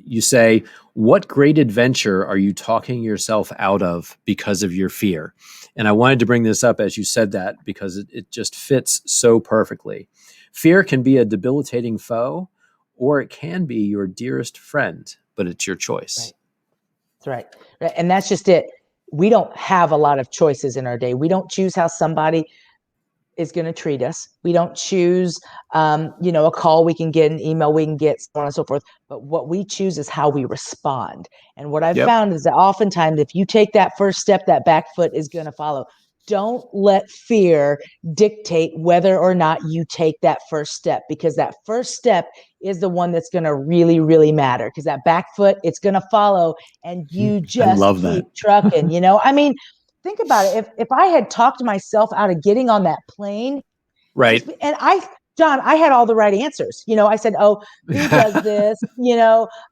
You say, "What great adventure are you talking yourself out of because of your fear?" And I wanted to bring this up as you said that because it just fits so perfectly. Fear can be a debilitating foe, or it can be your dearest friend, but it's your choice. Right. That's right. And that's just it. We don't have a lot of choices in our day. We don't choose how somebody is going to treat us. We don't choose, a call we can get, an email we can get, so on and so forth. But what we choose is how we respond. And what I've Yep. found is that oftentimes, if you take that first step, that back foot is going to follow. Don't let fear dictate whether or not you take that first step, because that first step is the one that's going to really, really matter. Because that back foot, it's going to follow, and you I just love that. keep trucking. I mean, think about it. If I had talked myself out of getting on that plane, Right. John, I had all the right answers. I said, oh, who does this?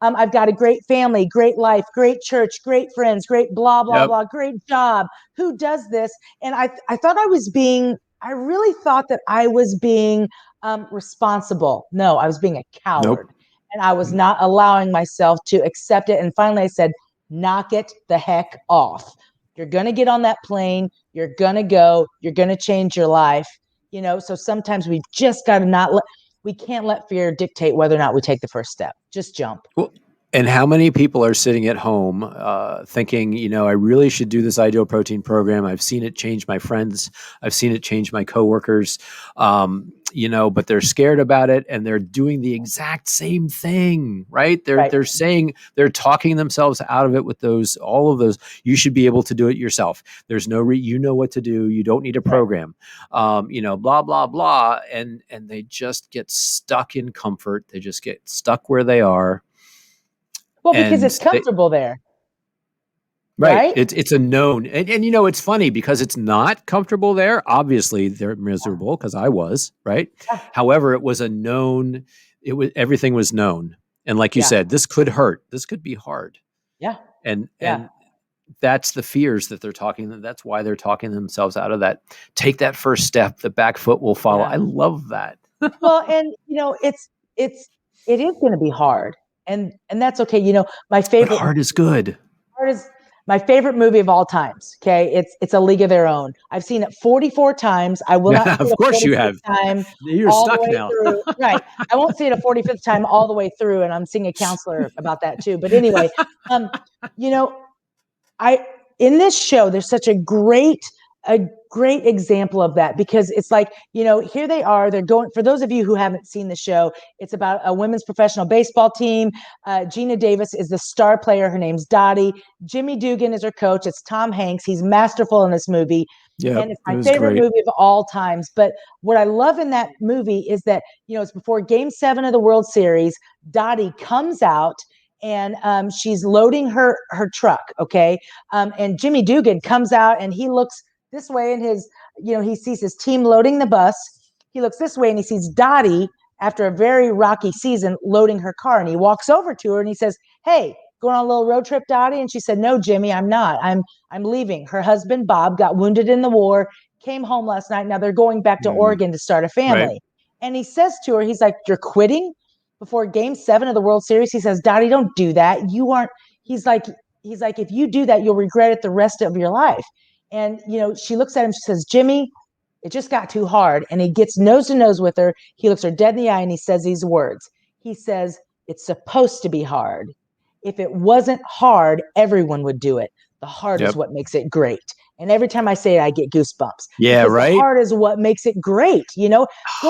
I've got a great family, great life, great church, great friends, great blah, blah, Yep. blah, great job. Who does this? And I thought I really thought that I was being responsible. No, I was being a Nope. coward. And I was not allowing myself to accept it. And finally I said, knock it the heck off. You're going to get on that plane. You're going to go, you're going to change your life. So sometimes we just got to we can't let fear dictate whether or not we take the first step. Just jump. Well, and how many people are sitting at home thinking, I really should do this ideal protein program. I've seen it change my friends. I've seen it change my coworkers, but they're scared about it and they're doing the exact same thing, right? They're, Right. they're saying, they're talking themselves out of it with all of those. You should be able to do it yourself. There's you know what to do. You don't need a Right. program, blah, blah, blah. And they just get stuck in comfort. They just get stuck where they are. Well, because And it's comfortable there. right, Right. it's a known, and it's funny because it's not comfortable there. Obviously, they're miserable because I was right. Yeah. However, it was a known. Everything was known, and like you Yeah. said, this could hurt. This could be hard, Yeah. and Yeah. that's the fears that they're talking. That's why they're talking themselves out of that. Take that first step. The back foot will follow. Yeah. I love that. Well, and it is going to be hard, and that's okay. My But favorite hard is good. part is my favorite movie of all times. Okay, it's A League of Their Own. I've seen it 44 times. I will not see Of it a course, you 45th have. time You're all the stuck way now. through. Right, I won't see it a 45th time all the way through, and I'm seeing a counselor about that too. But anyway, you know, I in this show, there's such a great example of that because it's like, here they are. They're going, for those of you who haven't seen the show, it's about a women's professional baseball team. Gina Davis is the star player. Her name's Dottie. Jimmy Dugan is her coach. It's Tom Hanks. He's masterful in this movie. Yep, And it's it my was favorite great. movie of all times. But what I love in that movie is that, it's before Game 7 of the World Series. Dottie comes out and she's loading her truck. Okay. And Jimmy Dugan comes out and he looks this way in his, he sees his team loading the bus. He looks this way and he sees Dottie after a very rocky season loading her car. And he walks over to her and he says, "Hey, going on a little road trip, Dottie?" And she said, "No, Jimmy, I'm not. I'm leaving." Her husband, Bob, got wounded in the war, came home last night. Now they're going back to Oregon to start a Right. family. And he says to her, he's like, "You're quitting before Game 7 of the World Series?" He says, "Dottie, don't do that. You aren't." He's like, "If you do that, you'll regret it the rest of your life." And, she looks at him, she says, "Jimmy, it just got too hard." And he gets nose to nose with her. He looks her dead in the eye and he says these words. He says, "It's supposed to be hard. If it wasn't hard, everyone would do it. The hard is Yep. what makes it great." And every time I say it, I get goosebumps Yeah, because the right? hard is what makes it great. Going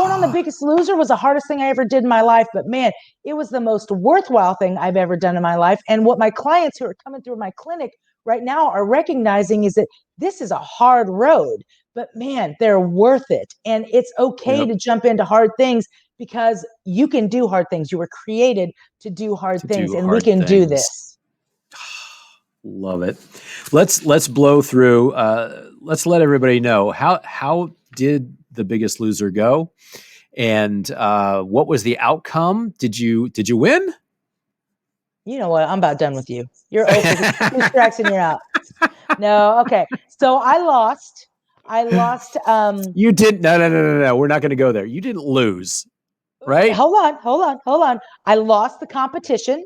on The Biggest Loser was the hardest thing I ever did in my life, but man, it was the most worthwhile thing I've ever done in my life. And what my clients who are coming through my clinic right now are recognizing is that this is a hard road, but man, they're worth it. And it's okay Yep. to jump into hard things because you can do hard things. You were created to do hard To things, do and we hard can do things. this. Love it. Let's blow through. Let's let everybody know how did The Biggest Loser go, and what was the outcome? Did you win? You know what? I'm about done with you. You're 0 for 2 strikes and you're out. No, okay. So I lost. I lost. You didn't. No. We're not going to go there. You didn't lose, right? Hold on. I lost the competition.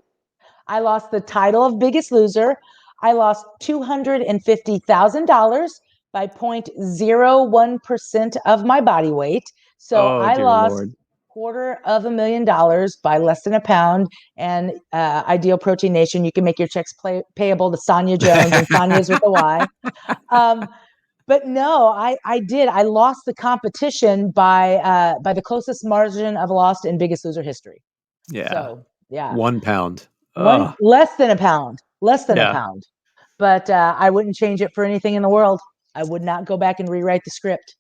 I lost the title of Biggest Loser. I lost $250,000 by 0.01% of my body weight. So Oh I dear lost Lord. $250,000 by less than a pound. And Ideal Protein Nation, you can make your checks payable to Sonya Jones, and Sonya's with a Y. But no, I did. I lost the competition by the closest margin of loss in Biggest Loser history. Yeah, So yeah, 1 pound. one Oh less than a pound, less than a yeah. pound. But I wouldn't change it for anything in the world. I would not go back and rewrite the script.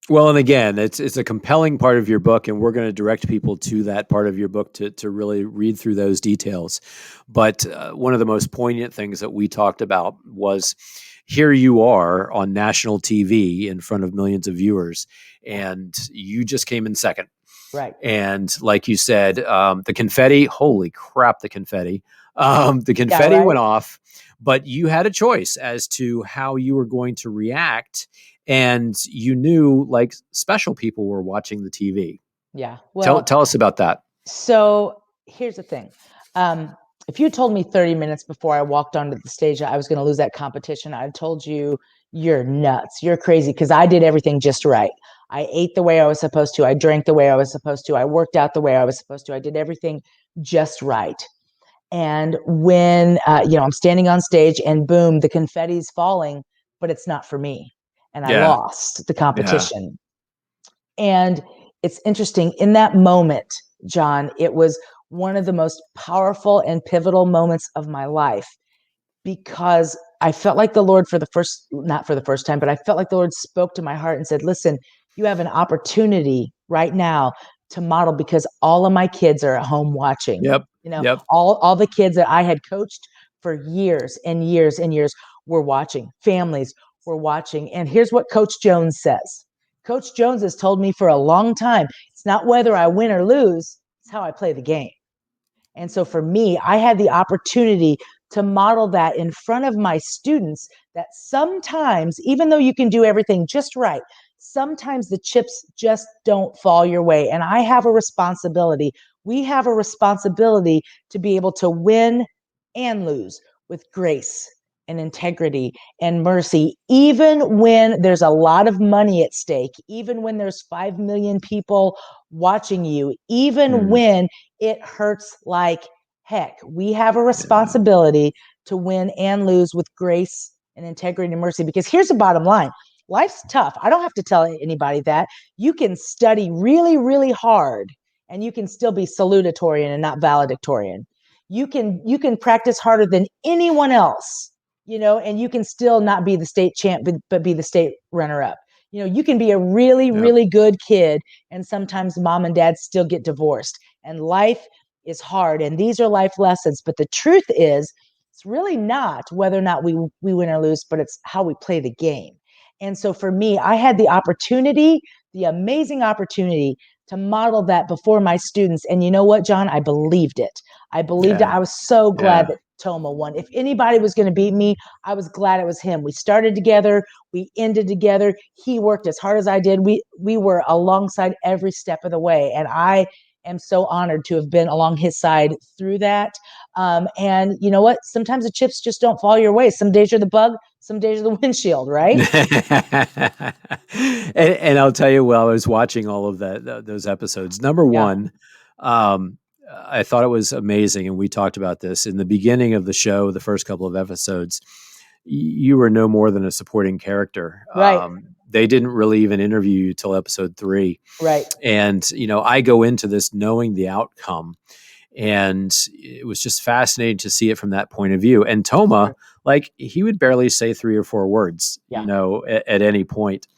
Well, and again, it's a compelling part of your book, and we're going to direct people to that part of your book to really read through those details. But one of the most poignant things that we talked about was here you are on national TV in front of millions of viewers, and you just came in second. Right. And like you said, the confetti, holy crap, the confetti. The Yeah, confetti right. went off, but you had a choice as to how you were going to react. And you knew like special people were watching the TV. Yeah. Tell, Well, tell us about that. so here's the thing. If you told me 30 minutes before I walked onto the stage that I was going to lose that competition, I'd told you, you're nuts. You're crazy. Because I did everything just right. I ate the way I was supposed to. I drank the way I was supposed to. I worked out the way I was supposed to. I did everything just right. And when, I'm standing on stage and boom, the confetti's falling, but it's not for me. And I Yeah. lost the Yeah. competition. And it's interesting in that moment, John, it was one of the most powerful and pivotal moments of my life because I felt like the Lord not for the first time, but I felt like the Lord spoke to my heart and said, listen, you have an opportunity right now to model because all of my kids are at home watching. Yep. Yep. All the kids that I had coached for years and years and years were watching. Families were watching. And here's what Coach Jones says. Coach Jones has told me for a long time, it's not whether I win or lose, it's how I play the game. And so for me, I had the opportunity to model that in front of my students that sometimes, even though you can do everything just right, sometimes the chips just don't fall your way. And I have a responsibility. We have a responsibility to be able to win and lose with grace and integrity and mercy, even when there's a lot of money at stake, even when there's 5 million people watching you, even Mm. when it hurts like heck. We have a Yeah. responsibility to win and lose with grace and integrity and mercy because here's the bottom line. Life's tough. I don't have to tell anybody that. You can study really, really hard and you can still be salutatorian and not valedictorian. You can practice harder than anyone else, and you can still not be the state champ, but be the state runner up. You can be a really, Yep. really good kid, and sometimes mom and dad still get divorced. And life is hard, and these are life lessons. But the truth is, it's really not whether or not we win or lose, but it's how we play the game. And so for me, I had the opportunity, the amazing opportunity to model that before my students. And you know what, John? I believed it. I believed it. Yeah. I was so glad Yeah. that Toma won. If anybody was going to beat me, I was glad it was him. We started together, we ended together. He worked as hard as I did. We were alongside every step of the way, and I am so honored to have been along his side through that. And you know what? Sometimes the chips just don't fall your way. Some days you're the bug, some days you're the windshield, right? And I'll tell you, while I was watching all of those episodes, number Yeah. one, um, I thought it was amazing, and we talked about this in the beginning of the show. The first couple of episodes, you were no more than a supporting character. Right. They didn't really even interview you till episode 3, Right. and I go into this knowing the outcome, and it was just fascinating to see it from that point of view. And Toma, Sure. like, he would barely say 3 or 4 words, Yeah. at any point.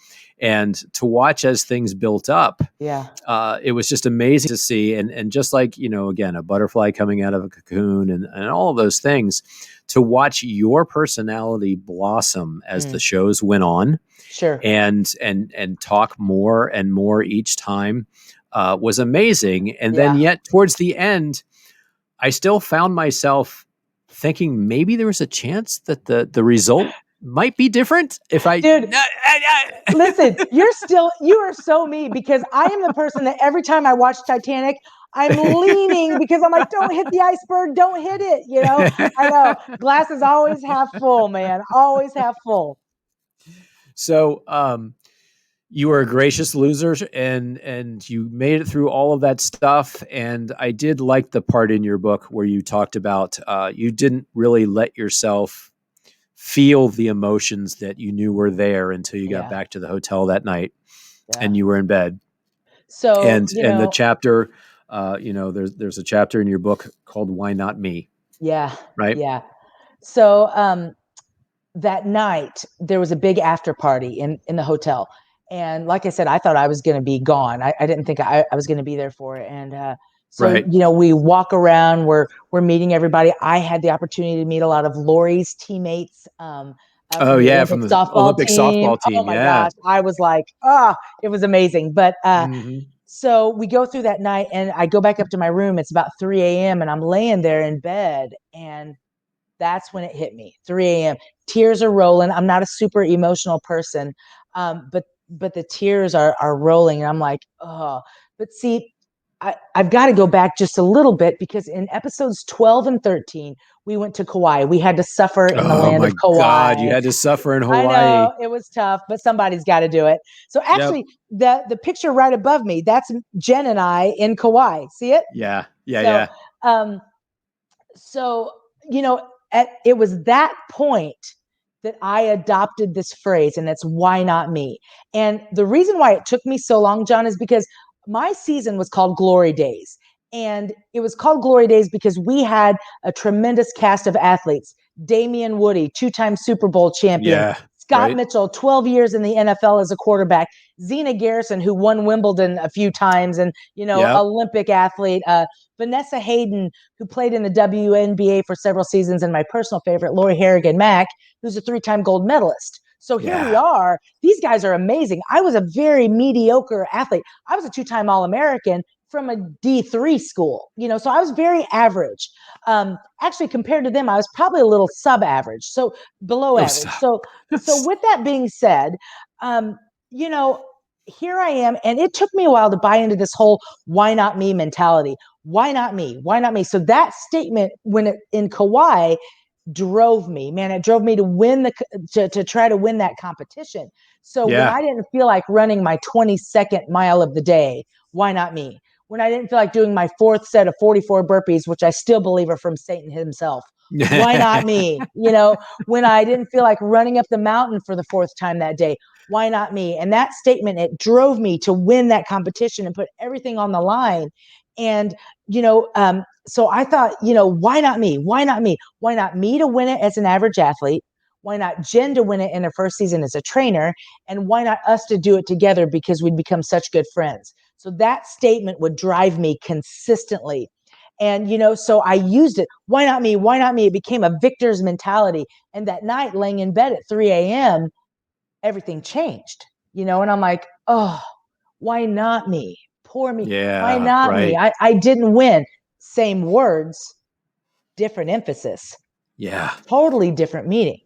And to watch as things built up, Yeah. it was just amazing to see. And just like, again, a butterfly coming out of a cocoon, and all of those things, to watch your personality blossom as the Mm. shows went on, Sure. and talk more and more each time, was amazing. And then Yeah. yet towards the end, I still found myself thinking maybe there was a chance that the result might be different if I. Dude, listen, you are so me because I am the person that every time I watch Titanic, I'm leaning because I'm like, don't hit the iceberg, don't hit it. I know glass is always half full, man, always half full. So, you were a gracious loser, and you made it through all of that stuff. And I did like the part in your book where you talked about, you didn't really let yourself feel the emotions that you knew were there until you got Yeah. back to the hotel that night Yeah. and you were in bed. So, And the chapter, there's a chapter in your book called "Why Not Me," yeah. right? Yeah. So, that night there was a big after party in the hotel, and like I said, I thought I was going to be gone. I didn't think I was going to be there for it. And so Right. we walk around, we're meeting everybody. I had the opportunity to meet a lot of Lori's teammates, Oh from the yeah, Olympic from the softball Olympic team. softball Oh team. my Yeah. gosh, I was like, it was amazing. But Hmm. so we go through that night, and I go back up to my room. It's about 3 a.m. and I'm laying there in bed, and that's when it hit me. 3 a.m. Tears are rolling. I'm not a super emotional person, but the tears are rolling, and I'm like, oh. But see, I've got to go back just a little bit, because in episodes 12 and 13, we went to Kauai. We had to suffer in the Oh land of my God, you Kauai. had to suffer in I Hawaii. know it was tough, but somebody's got to do it. So Yep. actually, the picture right above me, that's Jen and I in Kauai. See it? Yeah. Yeah. So, Yeah. um, so you know, it was that point that I adopted this phrase, and it's "why not me?" And the reason why it took me so long, John, is because my season was called Glory Days. And it was called Glory Days because we had a tremendous cast of athletes. Damian Woody, two-time Super Bowl champion. Yeah. Scott Right. Mitchell, 12 years in the NFL as a quarterback. Zena Garrison, who won Wimbledon a few times and, Yep. Olympic athlete. Vanessa Hayden, who played in the WNBA for several seasons. And my personal favorite, Lori Harrigan Mack, who's a three-time gold medalist. So here we Yeah. are. These guys are amazing. I was a very mediocre athlete. I was a two-time All-American from a D3 school, so I was very average. Actually, compared to them, I was probably a little sub-average, so below Oh, average. stop. So with that being said, um, you know, here I am, and it took me a while to buy into this whole "why not me" mentality. Why not me? Why not me? So that statement, in Kauai, drove me, man. It drove me to win to try to win that competition. So when Yeah. I didn't feel like running my 22nd mile of the day, why not me? When I didn't feel like doing my fourth set of 44 burpees, which I still believe are from Satan himself, why not me? When I didn't feel like running up the mountain for the fourth time that day, why not me? And that statement, it drove me to win that competition and put everything on the line. And, so I thought, why not me? Why not me? Why not me to win it as an average athlete? Why not Jen to win it in her first season as a trainer? And why not us to do it together, because we'd become such good friends? So that statement would drive me consistently. And, so I used it. Why not me? Why not me? It became a victor's mentality. And that night, laying in bed at 3 a.m., everything changed, and I'm like, oh, why not me? Poor me. Why Yeah. not me? Right. I didn't win. Same words, different emphasis, Yeah. totally different meaning.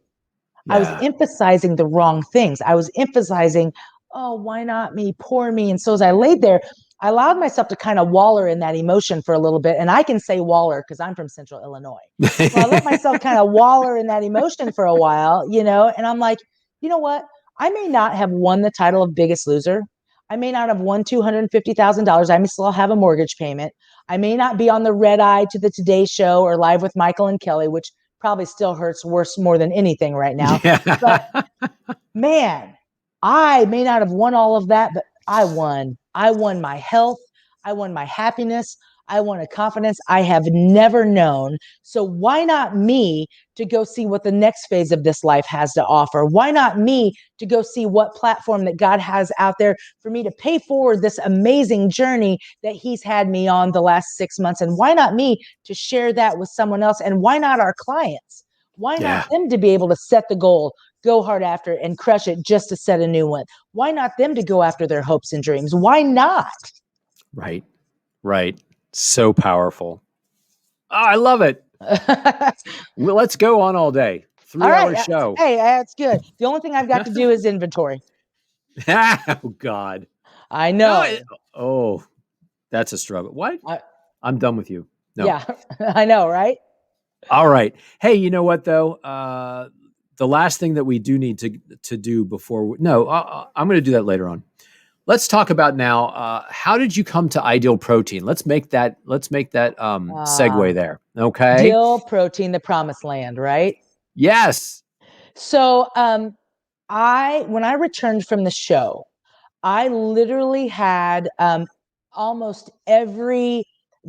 I was Yeah. emphasizing the wrong things. I was emphasizing, oh, why not me? Poor me. And so as I laid there, I allowed myself to kind of waller in that emotion for a little bit. And I can say waller because I'm from Central Illinois. So I let myself kind of waller in that emotion for a while, and I'm like, you know what? I may not have won the title of Biggest Loser. I may not have won $250,000. I may still have a mortgage payment. I may not be on the red eye to the Today Show or Live with Michael and Kelly, which probably still hurts worse more than anything right now. But Yeah. man, I may not have won all of that, but I won. I won my health. I won my happiness. I won a confidence I have never known. So why not me to go see what the next phase of this life has to offer? Why not me to go see what platform that God has out there for me to pay forward this amazing journey that He's had me on the last 6 months? And why not me to share that with someone else? And why not our clients? Why not Yeah. them to be able to set the goal, go hard after it, and crush it just to set a new one? Why not them to go after their hopes and dreams? Why not? Right. Right. So powerful. Oh, I love it. All Well, let's go on all day. 3 hour right. show. Hey, that's good. The only thing I've got to do is inventory. Oh God. I No. know. Oh, that's a struggle. What? I, I'm done with you. No. yeah, I know, right? All right. Hey, you know what though? The last thing that we do need to do before no, I'm going to do that later on. Let's talk about now. How did you come to Ideal Protein? Let's make that segue there. Okay. Dill protein, the promised land, right? Yes. So, when I returned from the show, I literally had almost every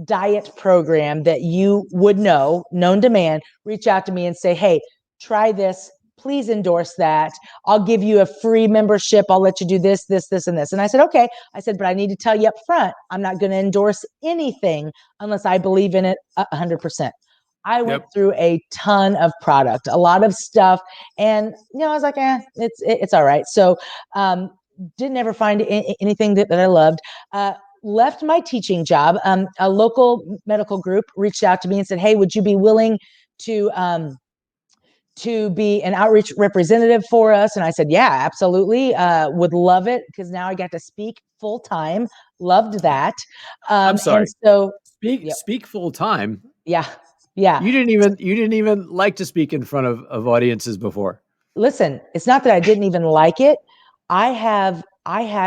diet program that you would know, known to man, reach out to me and say, hey, try this. Please endorse that. I'll give you a free membership. I'll let you do this, this, this, and this. And I said, okay. I said, but I need to tell you up front, I'm not going to endorse anything unless I believe in it 100%. I went Yep. through a ton of product, a lot of stuff. And, I was like, it's all right. So, didn't ever find anything that I loved. Left my teaching job. A local medical group reached out to me and said, hey, would you be willing to be an outreach representative for us? And I said, yeah, absolutely. Would love it, because now I got to speak full time loved that. I'm And sorry. so, Speak yep, speak full time. yeah, yeah. You didn't even like to speak in front of audiences before. Listen, it's not that I didn't even like it. I had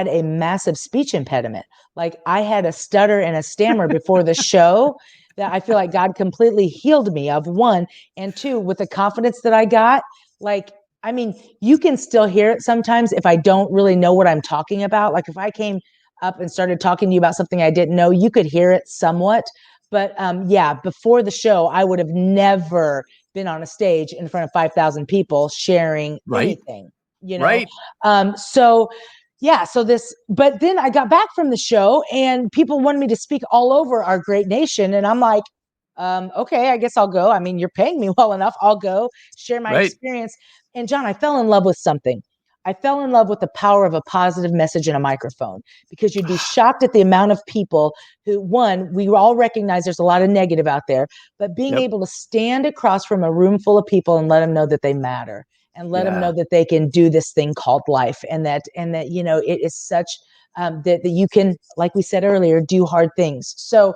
a massive speech impediment. Like I had a stutter and a stammer before the show that I feel like God completely healed me of, one, and two, with the confidence that I got, like I mean, you can still hear it sometimes if I don't really know what I'm talking about. Like if I came up and started talking to you about something I didn't know, you could hear it somewhat. But yeah, before the show, I would have never been on a stage in front of 5,000 people sharing Right? anything, you know? Right? So yeah, so this, but then I got back from the show and people wanted me to speak all over our great nation. And I'm like, okay, I guess I'll go. I mean, you're paying me well enough. I'll go share my Right? experience. And John, I fell in love with something. I fell in love with the power of a positive message in a microphone, because you'd be shocked at the amount of people who, one, we all recognize there's a lot of negative out there, but being Yep. able to stand across from a room full of people and let them know that they matter, and let them know Yeah. that they can do this thing called life, and that it is such that you can, like we said earlier, do hard things. So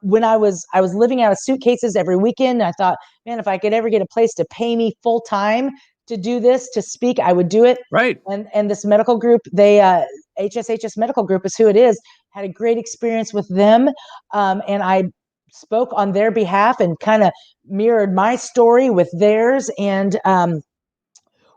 when I was living out of suitcases every weekend, I thought, man, if I could ever get a place to pay me full time to do this, to speak, I would do it. Right. And this medical group, they HSHS Medical Group is who it is. Had a great experience with them, and I spoke on their behalf and kind of mirrored my story with theirs, and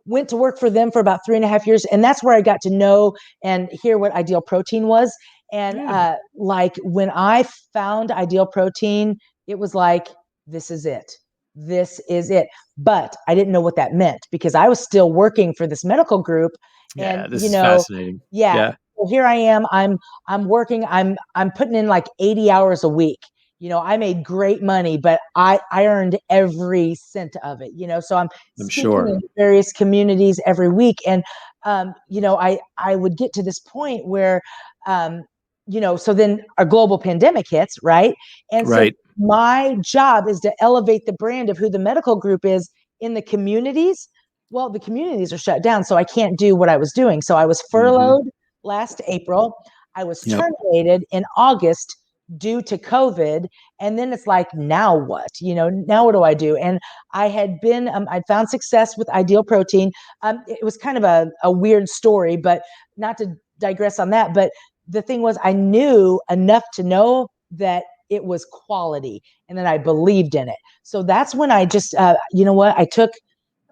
went to work for them for about 3.5 years. And that's where I got to know and hear what Ideal Protein was. And Yeah. like when I found Ideal Protein, it was like, this is it. This is it. But I didn't know what that meant, because I was still working for this medical group. Yeah. And, This is fascinating. yeah. Yeah. So here I am. I'm working. I'm putting in like 80 hours a week. I made great money, but I earned every cent of it. So I'm I'm speaking sure. in various communities every week. And I would get to this point where so then a global pandemic hits, right? And so Right. my job is to elevate the brand of who the medical group is in the communities. Well, the communities are shut down, so I can't do what I was doing. So I was Hmm. furloughed last April. I was Yep. terminated in August due to COVID. And then it's like, now what? Now what do I do? And I found success with Ideal Protein. It was kind of a weird story, but not to digress on that. But the thing was, I knew enough to know that it was quality, and then I believed in it. So that's when I just, I took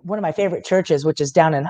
one of my favorite churches, which is down in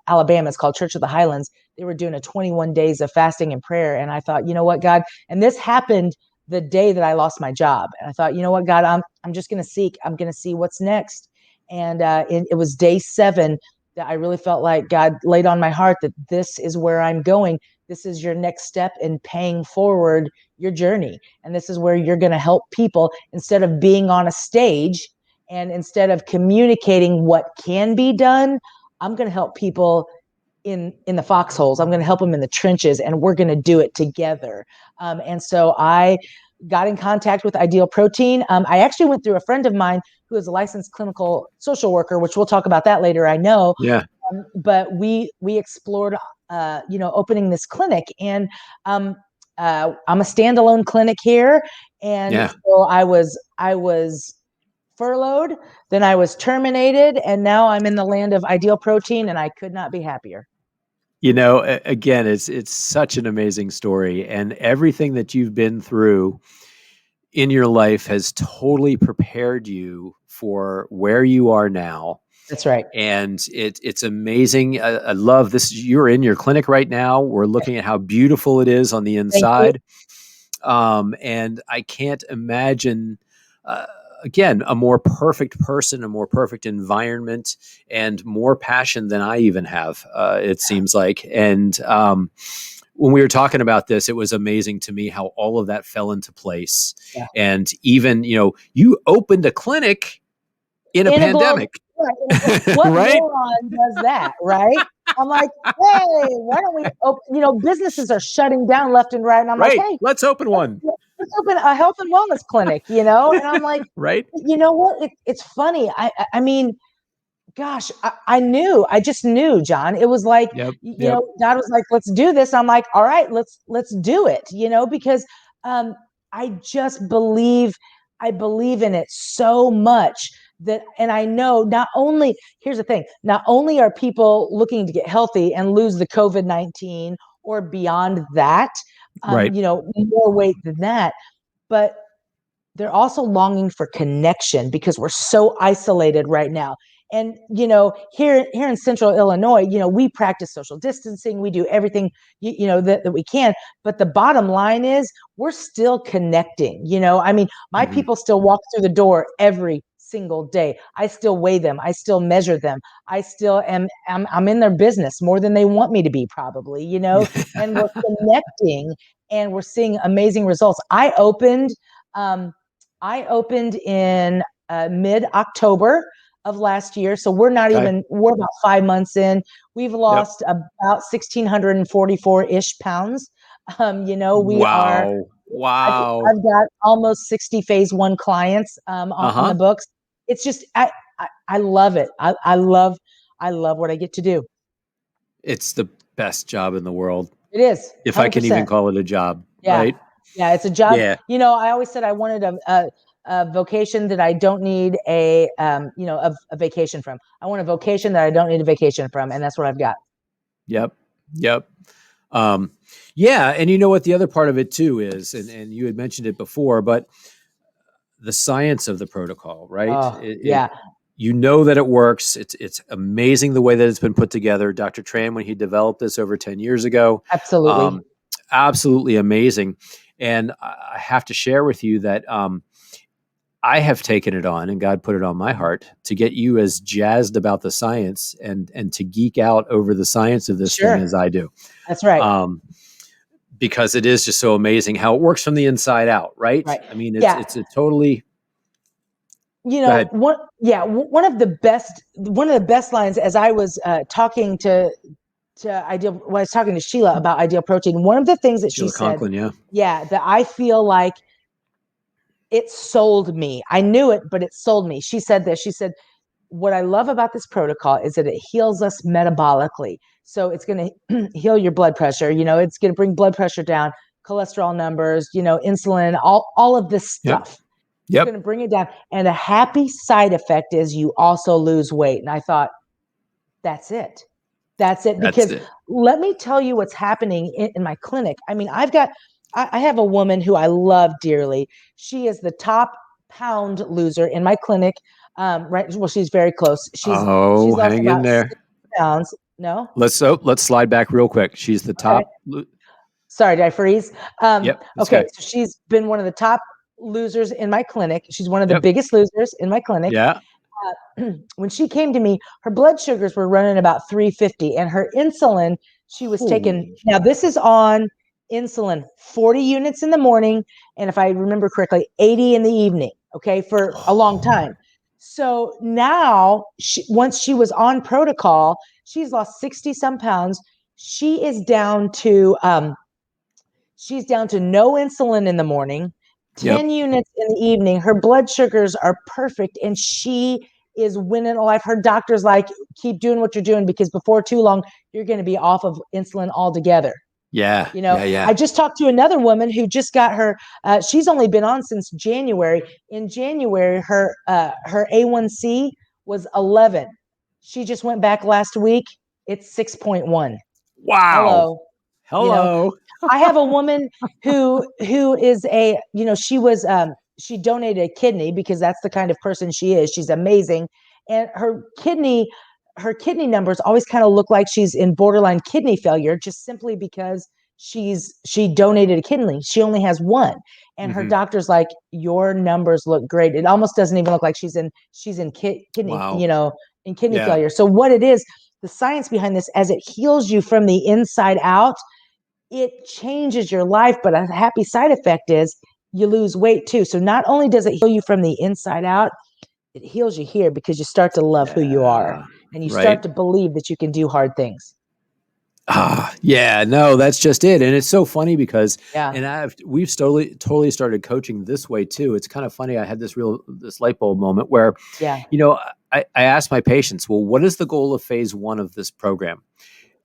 Alabama. It's called Church of the Highlands. They were doing a 21 days of fasting and prayer. And I thought, you know what, God, and this happened the day that I lost my job. And I thought, you know what, God, I'm just going to seek, I'm going to see what's next. And it was day 7 that I really felt like God laid on my heart that this is where I'm going. This is your next step in paying forward your journey. And this is where you're going to help people, instead of being on a stage and instead of communicating what can be done. I'm going to help people in the foxholes. I'm going to help them in the trenches, and we're going to do it together. And so I got in contact with Ideal Protein. I actually went through a friend of mine who is a licensed clinical social worker, which we'll talk about that later, I know. Yeah. But we explored, opening this clinic, and I'm a standalone clinic here. And Yeah. so I was furloughed, then I was terminated, and now I'm in the land of Ideal Protein, and I could not be happier. Again, it's such an amazing story, and everything that you've been through in your life has totally prepared you for where you are now. That's right. And it's amazing. I love this. You're in your clinic right now. We're looking at how beautiful it is on the Thank you. inside. And I can't imagine, uh, again, a more perfect person, a more perfect environment, and more passion than I even have, it seems like. And when we were talking about this, it was amazing to me how all of that fell into place. Yeah. And even, you opened a clinic in a In a global, pandemic, right, what right? moron does that, right? I'm like, hey, why don't we open, businesses are shutting down left and right. And I'm like, Right. hey, Let's open let's, one. let's open a health and wellness clinic, and I'm like, Right. you know what? It's funny. I mean, gosh, I just knew, John. It was like, Yep. Yep. God was like, let's do this. I'm like, all right, let's do it, because um, I just I believe in it so much that, and I know not only, here's the thing, not only are people looking to get healthy and lose the COVID-19 or beyond that, Right. more weight than that, but they're also longing for connection because we're so isolated right now. And here in central Illinois, we practice social distancing, we do everything that we can, but the bottom line is we're still connecting. I mean, my Hmm. people still walk through the door every single day. I still weigh them, I still measure them, I still am I'm in their business more than they want me to be, probably, and we're connecting and we're seeing amazing results. Um, I opened in mid-October of last year. So Okay. we're about 5 months in. We've Yep. lost about 1,644-ish pounds. We are, Wow. Wow. I've got almost 60 phase 1 clients on the Uh-huh. books. It's just, I love it. I love what I get to do. It's the best job in the world, It is if I can even 100%. call it a job, Yeah. right? Yeah. It's a job. Yeah. I always said I wanted a vocation that I don't need a vacation from. I want a vocation that I don't need a vacation from. And that's what I've got. Yep. Yep. Um, yeah, and you know what the other part of it too is, and you had mentioned it before, but the science of the protocol, right? Oh, yeah, You know that it works. It's amazing the way that it's been put together. Dr. Tran, when he developed this over 10 years ago, absolutely. um, absolutely amazing. And I have to share with you that I have taken it on, and God put it on my heart to get you as jazzed about the science and to geek out over the science of this thing as Sure. I do. That's right. Um, because it is just so amazing how it works from the inside out, right? Right. I mean, Yeah. it's a totally go ahead. One of the best lines, as I was talking to Ideal, when I was talking to Sheila about Ideal Protein, one of the things that she Sheila said, Conklin, yeah. yeah, that I feel like it sold me. I knew it, but it sold me. She said this. She said, what I love about this protocol is that it heals us metabolically. So it's going to heal your blood pressure. It's going to bring blood pressure down, cholesterol numbers, insulin, all of this Yep. stuff. It's going Yep. to bring it down. And a happy side effect is you also lose weight. And I thought, that's it. That's it. That's Because it. let me tell you what's happening in my clinic. I mean, I have a woman who I love dearly. She is the top pound loser in my clinic. Right. Well, she's very close. She's Oh, lost hang in about there. 6 pounds. No. Let's slide back real quick. She's the Okay. top. Sorry, did I freeze? Yep. That's Okay. okay. So she's been one of the top losers in my clinic. She's one of the Yep. biggest losers in my clinic. Yeah. When she came to me, her blood sugars were running about 350, and her insulin, she was taking, Holy. now this is on insulin, 40 units in the morning, and if I remember correctly, 80 in the evening, okay, for a long time. So now, once she was on protocol, she's lost 60 some pounds. She is down to She's down to no insulin in the morning, Yep. 10 units in the evening. Her blood sugars are perfect, and she is winning life. Her doctor's like, keep doing what you're doing because before too long, you're going to be off of insulin altogether. Yeah. Yeah. Yeah. I just talked to another woman who just got she's only been on since January. In January, her A1C was 11. She just went back last week. It's 6.1. Wow. Hello. You know, Hello. I have a woman who is she donated a kidney because that's the kind of person she is. She's amazing. And her kidney numbers always kind of look like she's in borderline kidney failure just simply because she donated a kidney. She only has one. And her Hmm. doctor's like, your numbers look great. It almost doesn't even look like she's in kidney, Wow. in kidney Yeah. failure. So what it is, the science behind this, as it heals you from the inside out, it changes your life, but a happy side effect is you lose weight too. So not only does it heal you from the inside out, it heals you here because you start to love who you are Yeah. and you Right. start to believe that you can do hard things. Yeah, no, that's just it. And it's so funny because, Yeah. and we've totally started coaching this way too. It's kind of funny. I had this light bulb moment where, Yeah. you know, I ask my patients, well, what is the goal of phase one of this program?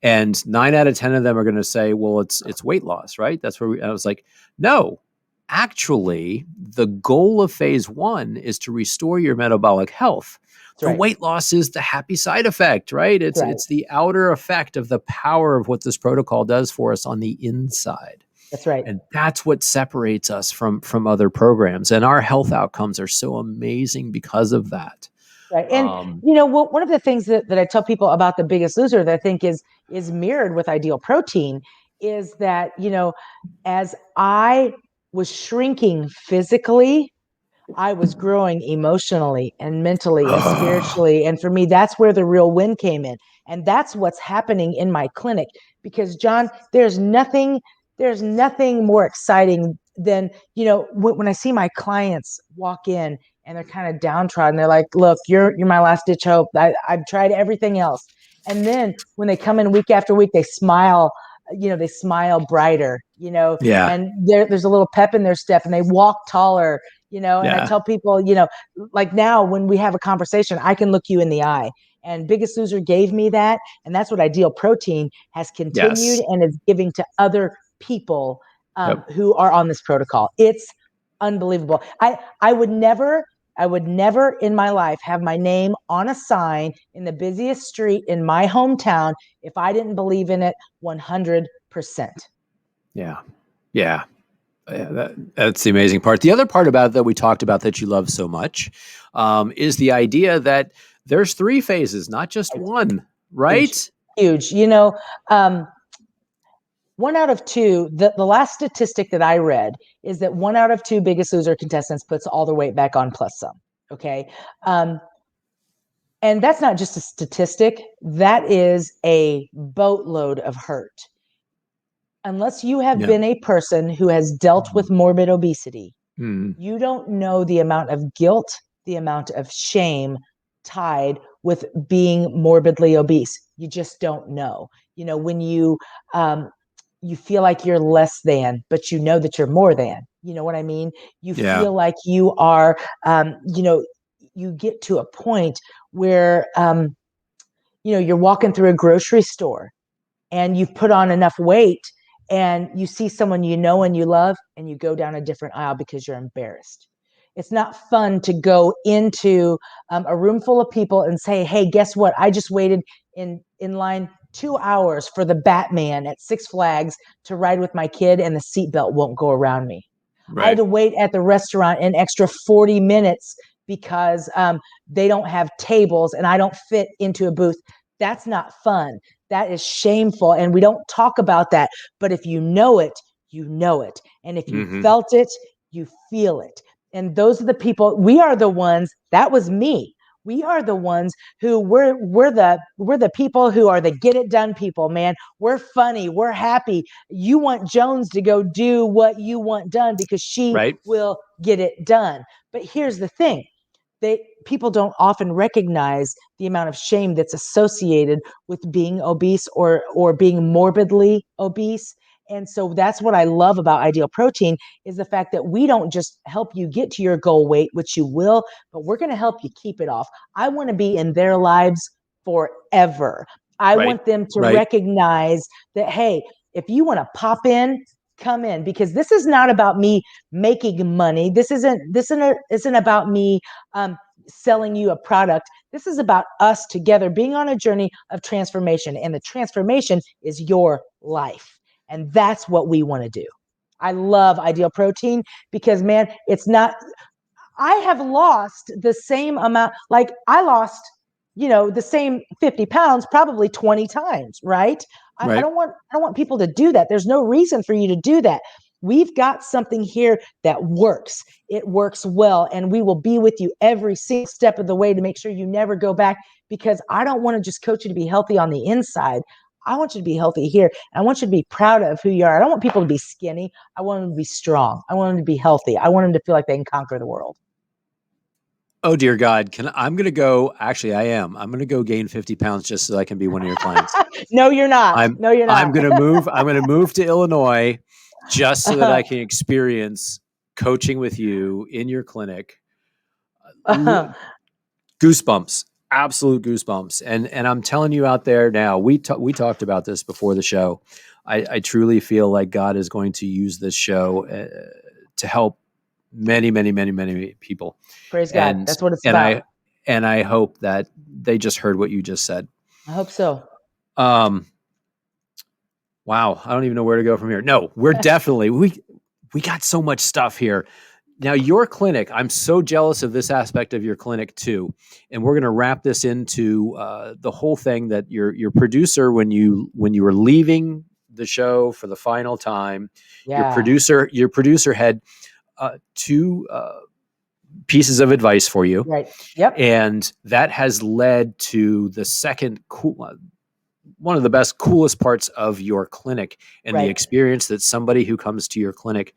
And 9 out of 10 of them are going to say, well, it's weight loss, right? That's where I was like, no, actually, the goal of phase one is to restore your metabolic health. That's The right. weight loss is the happy side effect, right? That's right. It's the outer effect of the power of what this protocol does for us on the inside. That's right. And that's what separates us from other programs. And our health outcomes are so amazing because of that. Right. And one of the things that I tell people about The Biggest Loser that I think is mirrored with Ideal Protein is that, as I was shrinking physically, I was growing emotionally and mentally and spiritually. And for me, that's where the real win came in. And that's what's happening in my clinic. Because John, there's nothing more exciting than, when I see my clients walk in and they're kind of downtrodden. They're like, look, you're my last ditch hope. I've tried everything else. And then when they come in week after week, they smile, they smile brighter, Yeah. and there's a little pep in their step and they walk taller, and I Yeah. tell people, like now when we have a conversation, I can look you in the eye. And Biggest Loser gave me that. And that's what Ideal Protein has continued Yes. and is giving to other people Yep. who are on this protocol. It's unbelievable. I would never in my life have my name on a sign in the busiest street in my hometown if I didn't believe in it 100%. Yeah. Yeah. That's the amazing part. The other part about it that we talked about that you love so much is the idea that there's 3 phases, not just one, Huge, right? huge. 1 out of 2, the last statistic that I read is that 1 out of 2 Biggest Loser contestants puts all their weight back on plus some. Okay. And that's not just a statistic, that is a boatload of hurt. Unless you have Yeah. been a person who has dealt with morbid obesity, Mm. you don't know the amount of guilt, the amount of shame tied with being morbidly obese. You just don't know. When you feel like you're less than, but you know that you're more than. You know what I mean? You Yeah. feel like you are, you get to a point where, you're walking through a grocery store and you've put on enough weight and you see someone you know and you love and you go down a different aisle because you're embarrassed. It's not fun to go into a room full of people and say, hey, guess what? I just waited in line 2 hours for the Batman at Six Flags to ride with my kid and the seatbelt won't go around me. I had Right. to wait at the restaurant an extra 40 minutes because they don't have tables and I don't fit into a booth. That's not fun. That is shameful. And we don't talk about that. But if you know it, you know it. And if you Mm-hmm. felt it, you feel it. And those are the people, we are the ones, that was me. We are the ones who we're the people who are the get it done people, man. We're funny, we're happy. You want Jones to go do what you want done because she Right. will get it done. But here's the thing, people don't often recognize the amount of shame that's associated with being obese or being morbidly obese. And so that's what I love about Ideal Protein is the fact that we don't just help you get to your goal weight, which you will, but we're going to help you keep it off. I want to be in their lives forever. I Right. want them to Right. recognize that, hey, if you want to pop in, come in, because this is not about me making money. This isn't about me selling you a product. This is about us together being on a journey of transformation, and the transformation is your life. And that's what we want to do. I love Ideal Protein because, man, it's not, I have lost the same amount, like I lost, the same 50 pounds probably 20 times, right? I Right. don't want people to do that. There's no reason for you to do that. We've got something here that works. It works well. And we will be with you every single step of the way to make sure you never go back, because I don't want to just coach you to be healthy on the inside. I want you to be healthy here. And I want you to be proud of who you are. I don't want people to be skinny. I want them to be strong. I want them to be healthy. I want them to feel like they can conquer the world. Oh dear God. I'm gonna go. Actually, I am. I'm gonna go gain 50 pounds just so I can be one of your clients. No, you're not. I'm No, you're I'm not. gonna move. I'm gonna move to Illinois just so that uh, I can experience coaching with you in your clinic. uh, Goosebumps. absolute goosebumps. And I'm telling you out there now, we talked about this before the show. I truly feel like God is going to use this show to help many, many, many, many people. Praise God. And That's what it's and about. I hope that they just heard what you just said. I hope so. Um, wow, I don't even know where to go from here. No, we're definitely we got so much stuff here. Now, your clinic, I'm so jealous of this aspect of your clinic too. And we're going to wrap this into the whole thing that your producer, when you were leaving the show for the final time, Yeah. your producer had two pieces of advice for you, Right. Yep. and that has led to the second one of the best, coolest parts of your clinic and the Right. experience that somebody who comes to your clinic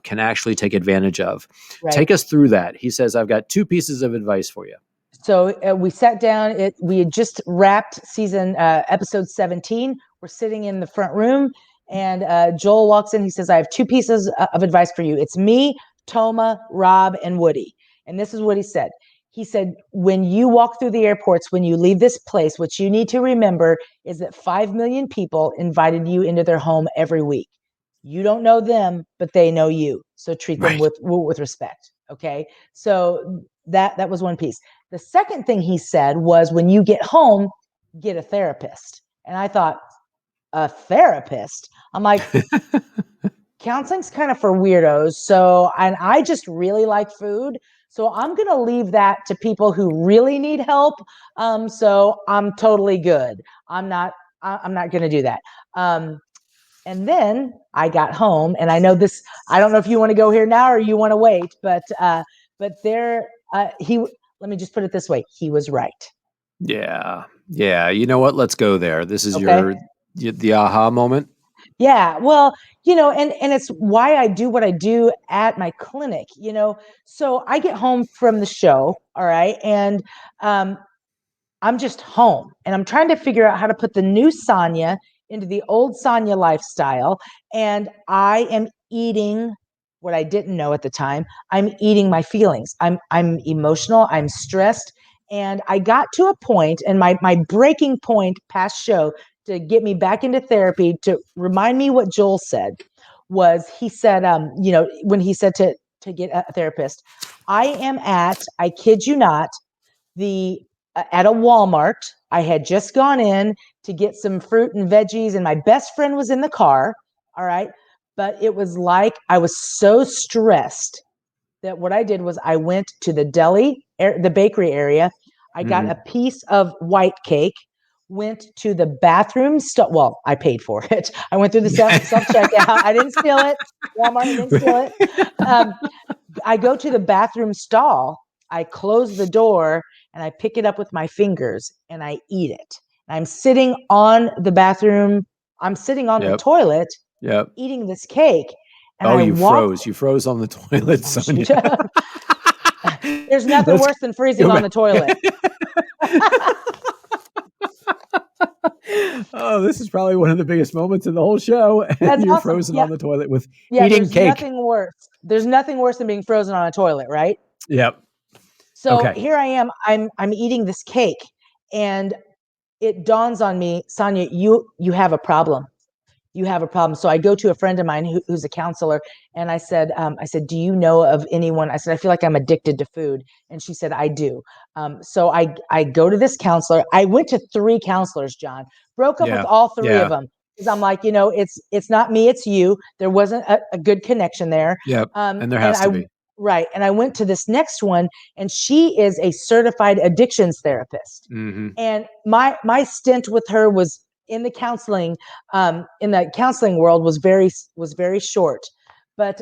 can actually take advantage of. Right. Take us through that. He says, I've got two pieces of advice for you. So we sat down. We had just wrapped season episode 17. We're sitting in the front room, and Joel walks in. He says, "I have two pieces of advice for you. It's me, Toma, Rob, and Woody." And this is what he said. He said, "When you walk through the airports, when you leave this place, what you need to remember is that 5 million people invited you into their home every week. You don't know them, but they know you. So treat them Right. with respect." Okay. So that was one piece. The second thing he said was, when you get home, get a therapist. And I thought, a therapist? I'm like, counseling's kind of for weirdos. So, and I just really like food. So I'm going to leave that to people who really need help. So I'm totally good. I'm not going to do that. And then I got home, and I know this, I don't know if you want to go here now or you want to wait, but there, he, let me just put it this way. He was right. Yeah. Yeah. You know what? Let's go there. This is Okay. the aha moment. Yeah. Well, and it's why I do what I do at my clinic. So I get home from the show. All right. And, I'm just home, and I'm trying to figure out how to put the new Sonya into the old Sonya lifestyle. And I am eating what I didn't know at the time. I'm eating my feelings. I'm emotional. I'm stressed. And I got to a point, and my breaking point past show to get me back into therapy, to remind me what Joel said, was he said, when he said to get a therapist, I kid you not, the at a Walmart. I had just gone in to get some fruit and veggies, and my best friend was in the car. All right. But it was like I was so stressed that what I did was I went to the bakery area. I got a Mm-hmm. piece of white cake, went to the bathroom. Well, I paid for it. I went through the self checkout. I didn't steal it. Walmart, I didn't steal it. Um, I go to the bathroom stall, I close the door, and I pick it up with my fingers and I eat it. I'm sitting on the bathroom, I'm sitting on the Yep. toilet Yep. eating this cake. And Oh, I you walk, froze. You froze on the toilet, oh, shoot. Sonia. There's nothing Let's worse than freezing go on back. the toilet. Oh, this is probably one of the biggest moments in the whole show. And That's you're awesome. frozen Yeah. on the toilet with Yeah. eating cake. There's nothing worse than being frozen on a toilet, right? Yep. So Okay. here I am. I'm eating this cake, and it dawns on me, Sonya, you have a problem. You have a problem. So I go to a friend of mine who's a counselor, and I said, do you know of anyone? I said, I feel like I'm addicted to food, and she said, I do. So I go to this counselor. I went to 3 counselors, John. Broke up with Yeah. all 3 of Yeah. them because I'm like, it's not me, it's you. There wasn't a good connection there. Yep. And there And has to be. right, and I went to this next one, and she is a certified addictions therapist. Mm-hmm. And my stint with her was in the counseling world was very short. But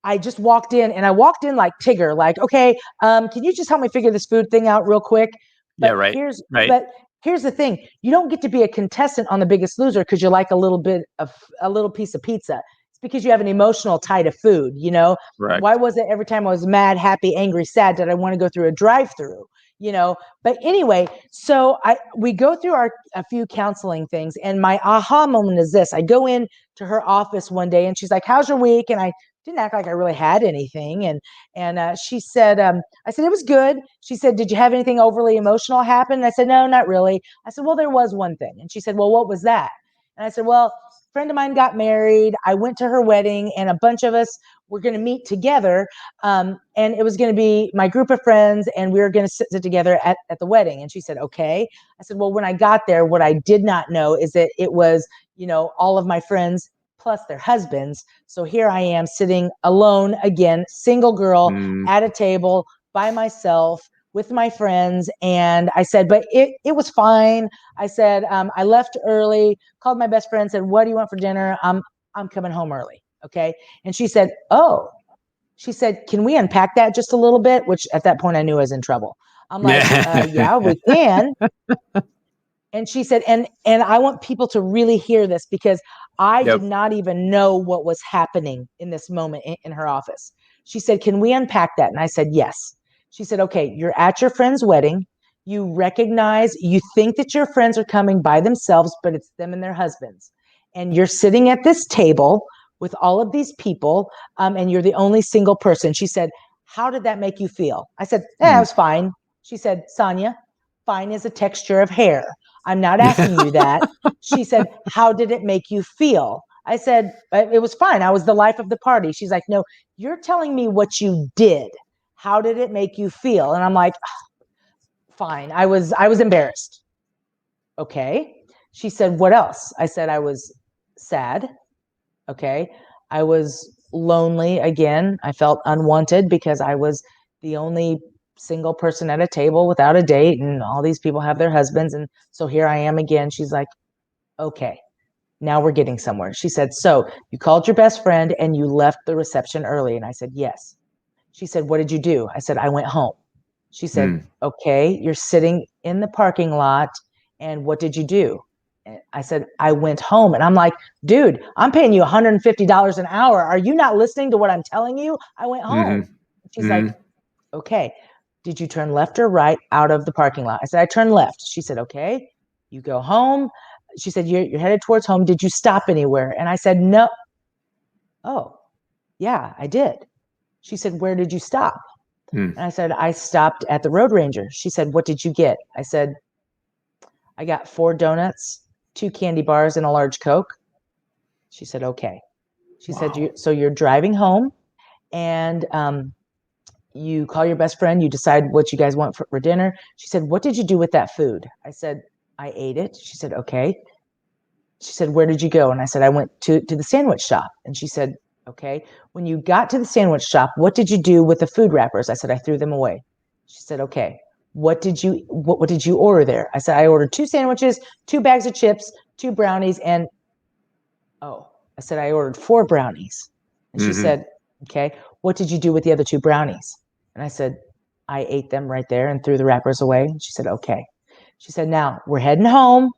I just walked in, and I walked in like Tigger, like, okay, can you just help me figure this food thing out real quick? Yeah. But Right. here's Right. but here's the thing: you don't get to be a contestant on The Biggest Loser because you like a little piece of pizza. It's because you have an emotional tie to food. Why Correct. was it every time I was mad, happy, angry, sad, did I want to go through a drive-through? But anyway, so we go through a few counseling things, and my aha moment is this: I go in to her office one day, and she's like, "How's your week?" And I didn't act like I really had anything. And she said, I said, it was good. She said, did you have anything overly emotional happen? And I said, no, not really. I said, well, there was one thing. And she said, well, what was that? And I said, well, a friend of mine got married. I went to her wedding, and a bunch of us were going to meet together. And it was going to be my group of friends, and we were going to sit together at the wedding. And she said, okay. I said, well, when I got there, what I did not know is that it was, all of my friends plus their husbands. So here I am sitting alone again, single girl Mm. at a table by myself with my friends. And I said, but it was fine. I said, I left early, called my best friend, said, what do you want for dinner? I'm coming home early. Okay. And she said, oh, she said, can we unpack that just a little bit? Which at that point I knew I was in trouble. I'm like, yeah, we can. And she said, and I want people to really hear this, because I did Yep. not even know what was happening in this moment in her office. She said, can we unpack that? And I said, yes. She said, okay, you're at your friend's wedding. You recognize, you think that your friends are coming by themselves, but it's them and their husbands. And you're sitting at this table with all of these people, and you're the only single person. She said, how did that make you feel? I said, it Mm. was fine. She said, Sonya, fine is a texture of hair. I'm not asking you that. She said, how did it make you feel? I said, it was fine. I was the life of the party. She's like, no, you're telling me what you did. How did it make you feel? And I'm like, fine. I was embarrassed. Okay. She said, what else? I said, I was sad. Okay. I was lonely again. I felt unwanted because I was the only single person at a table without a date, and all these people have their husbands. And so here I am again. She's like, okay, now we're getting somewhere. She said, so you called your best friend and you left the reception early. And I said, yes. She said, what did you do? I said, I went home. She said, Mm. okay, you're sitting in the parking lot. And what did you do? I said, I went home. And I'm like, dude, I'm paying you $150 an hour. Are you not listening to what I'm telling you? I went home. Mm-hmm. She's like, Mm-hmm. okay, did you turn left or right out of the parking lot? I said, I turned left. She said, okay, you go home. She said, you're headed towards home. Did you stop anywhere? And I said, no. Oh, yeah, I did. She said, where did you stop? Mm. And I said, I stopped at the Road Ranger. She said, what did you get? I said, I got 4 donuts, 2 candy bars, and a large Coke. She said, okay. She said, Wow. so you're driving home, and you call your best friend, you decide what you guys want for dinner. She said, what did you do with that food? I said, I ate it. She said, okay. She said, where did you go? And I said, I went to the sandwich shop. And she said, okay. When you got to the sandwich shop, what did you do with the food wrappers? I said, I threw them away. She said, okay. What did you order there? I said, I ordered 2 sandwiches, 2 bags of chips, 2 brownies, and oh, I said, I ordered 4 brownies. And she Mm-hmm. said, okay, what did you do with the other 2 brownies? And I said, I ate them right there and threw the wrappers away. And she said, okay. She said, now we're heading home.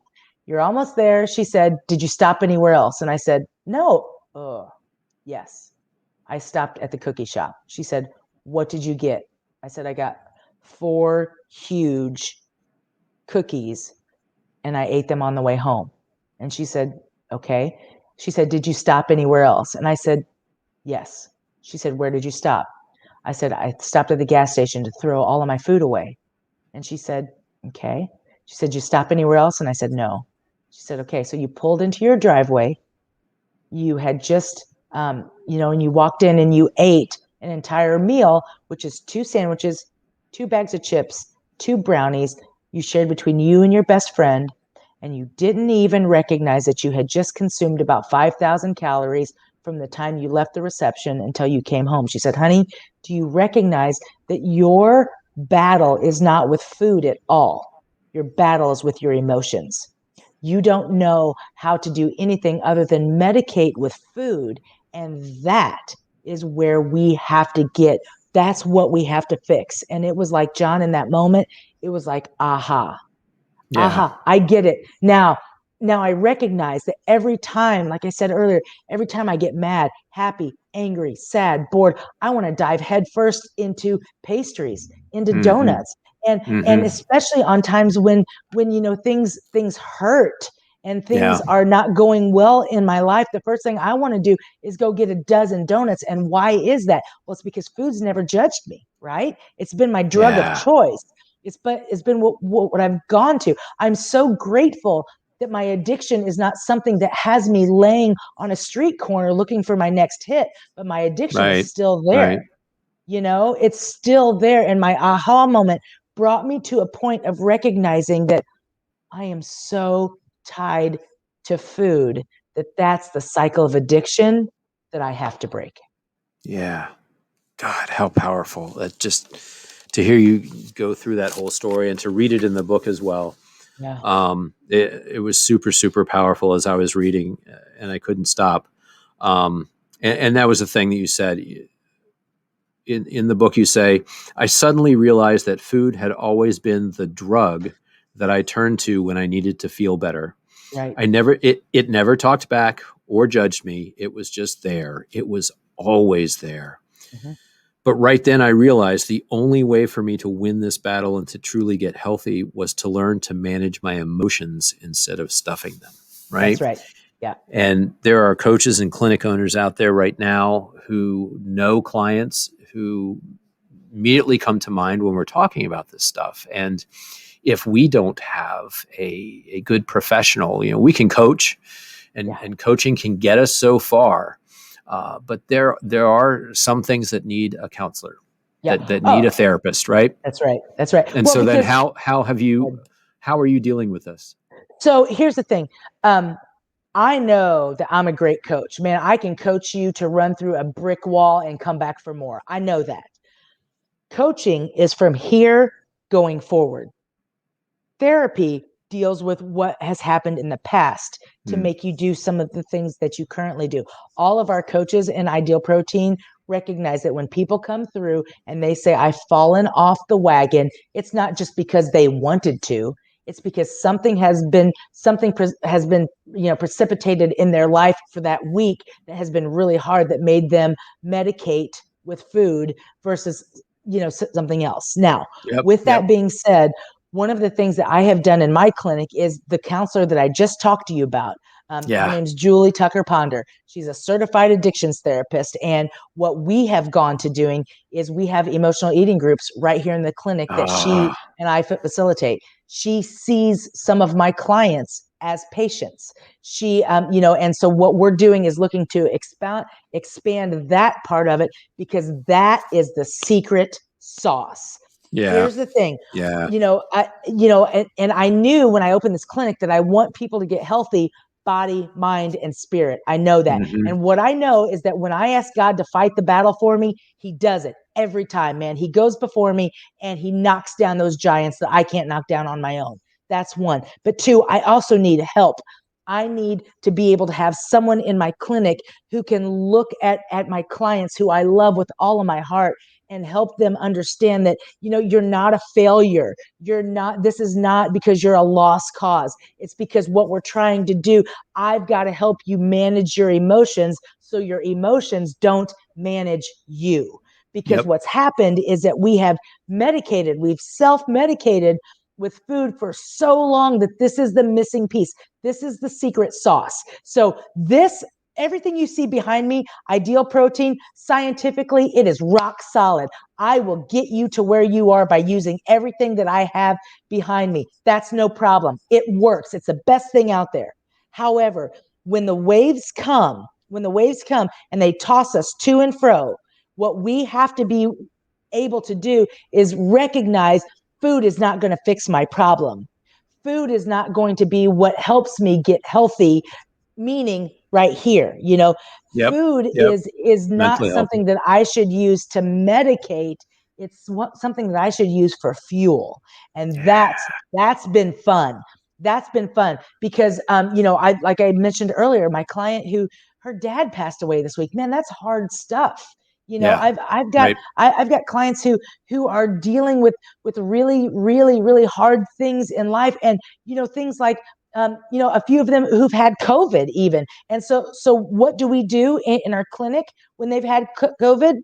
You're almost there. She said, did you stop anywhere else? And I said, no. Oh, yes. I stopped at the cookie shop. She said, what did you get? I said, I got 4 huge cookies and I ate them on the way home. And she said, okay. She said, did you stop anywhere else? And I said, yes. She said, where did you stop? I said, I stopped at the gas station to throw all of my food away. And she said, okay. She said, you stop anywhere else? And I said, no. She said, okay. So you pulled into your driveway. You had just, and you walked in and you ate an entire meal, which is 2 sandwiches, 2 bags of chips, 2 brownies you shared between you and your best friend. And you didn't even recognize that you had just consumed about 5,000 calories from the time you left the reception until you came home. She said, honey, do you recognize that your battle is not with food at all? Your battle is with your emotions. You don't know how to do anything other than medicate with food. And that is where we have to get. That's what we have to fix. And it was like, John, in that moment, it was like, aha, Yeah. aha, I get it. Now I recognize that every time, like I said earlier, every time I get mad, happy, angry, sad, bored, I want to dive headfirst into pastries, into Mm-hmm. donuts. And Mm-hmm. especially on times when things hurt and Yeah. things are not going well in my life, the first thing I want to do is go get a dozen donuts. And why is that? Well, it's because food's never judged me, right? It's been my drug of Yeah. choice. It's been what I've gone to. I'm so grateful that my addiction is not something that has me laying on a street corner looking for my next hit, but my addiction is Right. still Right. there. It's still there. And my aha moment brought me to a point of recognizing that I am so tied to food that that's the cycle of addiction that I have to break. Yeah. God, how powerful. That just to hear you go through that whole story and to read it in the book as well. Yeah. It was super, super powerful as I was reading, and I couldn't stop. And that was the thing that you said in the book. You say, I suddenly realized that food had always been the drug that I turned to when I needed to feel better. Right. It never talked back or judged me. It was just there. It was always there. Mm-hmm. But right then I realized the only way for me to win this battle and to truly get healthy was to learn to manage my emotions instead of stuffing them. That's Right. right. Yeah. And there are coaches and clinic owners out there right now who know clients who immediately come to mind when we're talking about this stuff. And if we don't have a good professional, we can coach, Yeah. and coaching can get us so far. But there are some things that need a counselor, Yeah. that need a Oh, therapist, right? that's right. That's right. And Well, so then because how are you dealing with this? so here's the thing. I know that I'm a great coach. Man, I can coach you to run through a brick wall and come back for more. I know that. Coaching is from here going forward. Therapy deals with what has happened in the past to Hmm. make you do some of the things that you currently do. All of our coaches in Ideal Protein recognize that when people come through and they say, I've fallen off the wagon, it's not just because they wanted to. It's because something has been precipitated in their life for that week that has been really hard, that made them medicate with food versus something else. Now, Yep. with that Yep. being said, one of the things that I have done in my clinic is the counselor that I just talked to you about. Her Yeah. name's Julie Tucker Ponder. She's a certified addictions therapist. And what we have gone to doing is we have emotional eating groups right here in the clinic that she Ah. and I facilitate. She sees some of my clients as patients. And so what we're doing is looking to expand that part of it, because that is the secret sauce. Yeah. Here's the thing, Yeah. and I knew when I opened this clinic that I want people to get healthy, body, mind, and spirit. I know that. Hmm. And what I know is that when I ask God to fight the battle for me, he does it every time, man. He goes before me and he knocks down those giants that I can't knock down on my own. That's one. But two, I also need help. I need to be able to have someone in my clinic who can look at my clients who I love with all of my heart and help them understand that, you're not a failure. This is not because you're a lost cause. It's because what we're trying to do, I've got to help you manage your emotions so your emotions don't manage you. Because Yep. what's happened is that we've self-medicated with food for so long that this is the missing piece. This is the secret sauce. So everything you see behind me, Ideal Protein, scientifically, it is rock solid. I will get you to where you are by using everything that I have behind me. That's no problem. It works. It's the best thing out there. However, when the waves come and they toss us to and fro, what we have to be able to do is recognize food is not going to fix my problem. Food is not going to be what helps me get healthy, meaning right here. Yep. Food Yep. is not Mentally healthy. something that I should use to medicate. It's something that I should use for fuel. And Yeah. that's been fun. That's been fun because I like I mentioned earlier, my client who her dad passed away this week. Man, that's hard stuff. Yeah. Right. I've got clients who are dealing with really, really, really hard things in life. And things like a few of them who've had COVID even. And so what do we do in our clinic when they've had COVID?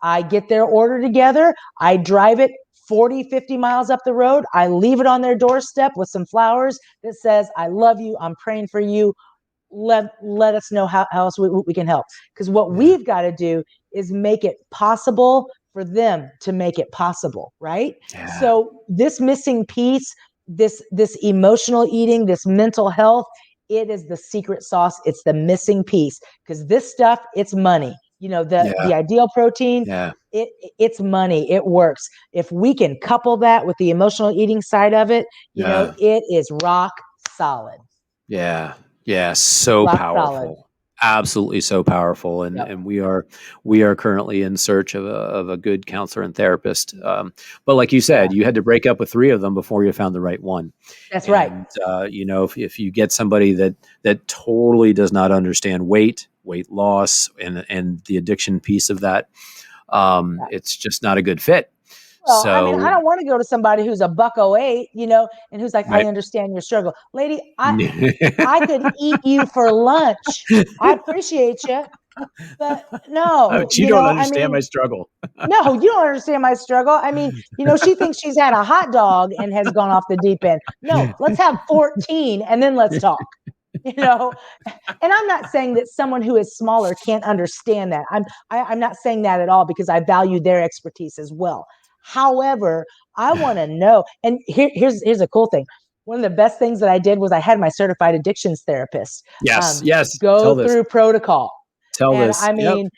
I get their order together. I drive it 40, 50 miles up the road, I leave it on their doorstep with some flowers that says, I love you, I'm praying for you, let us know how else we can help. Because what Yeah. we've got to do is make it possible for them to make it possible, right? Yeah. So this missing piece, this emotional eating, this mental health, it is the secret sauce. It's the missing piece, because this stuff, it's money. The Yeah. ideal protein, Yeah. it's money. It works. If we can couple that with the emotional eating side of it, Yeah. it is rock solid. Yeah. Yeah. So Rock solid. powerful. Absolutely so powerful. And Yep. and we are currently in search of a good counselor and therapist. But like you Yeah, said, you had to break up with three of them before you found the right one. that's right. And if you get somebody that totally does not understand weight loss, and the addiction piece of that, Yeah. it's just not a good fit. Well, I mean, I So, don't want to go to somebody who's a buck 08, and who's like, I right. understand your struggle. Lady, I could eat you for lunch. I appreciate you, but no, But you don't I understand mean, my struggle. no, you don't understand my struggle. I mean, she thinks she's had a hot dog and has gone off the deep end. No, let's have 14 and then let's talk. you know and I'm not saying that someone who is smaller can't understand that. I'm not saying that at all, because I value their expertise as well. However, I want to know, and here's a cool thing. One of the best things that I did was I had my certified addictions therapist Yes, yes. go Tell this. through protocol. Tell And this. I Yep. mean,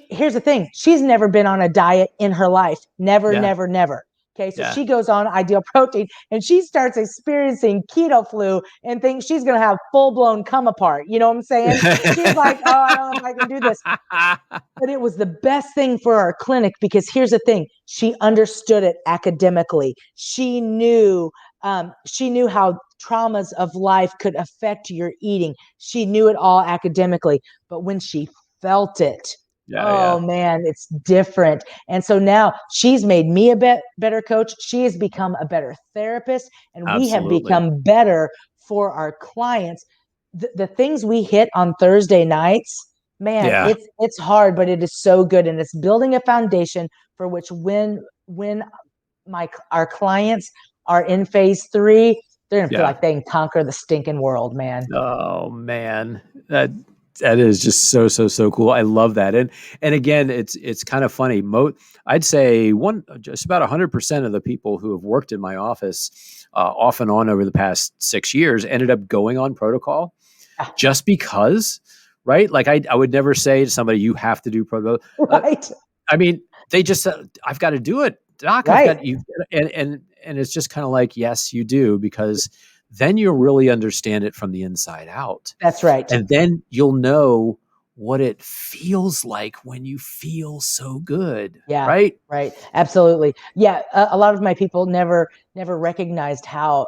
here's the thing, she's never been on a diet in her life, never, Yeah. never, never. Okay, so Yeah. she goes on ideal protein and she starts experiencing keto flu and thinks she's going to have full-blown come apart, you know what I'm saying? She's like, oh, I don't know if I can do this. But it was the best thing for our clinic, because here's the thing, she understood it academically. She knew how traumas of life could affect your eating. She knew it all academically, but when she felt it, Yeah. oh Yeah. man, it's different. And so now she's made me a better coach. She has become a better therapist, and we have Absolutely. become better for our clients. The things we hit on Thursday nights, man, Yeah. it's hard, but it is so good, and it's building a foundation for which when our clients are in phase 3, they're gonna feel Yeah. like they can conquer the stinking world, man. Oh man, that is just so cool. I love that. And again, it's kind of funny. I'd say just about 100% of the people who have worked in my office, off and on over the past 6 years, ended up going on protocol just because, right? Like I would never say to somebody, you have to do protocol. Right. I mean, they just said, I've got to do it, doc. I've Right. got you. And it's just kind of like, yes, you do, because then you'll really understand it from the inside out. That's right. And then you'll know what it feels like when you feel so good. Yeah, Right. right. Absolutely. Yeah, a lot of my people never recognized how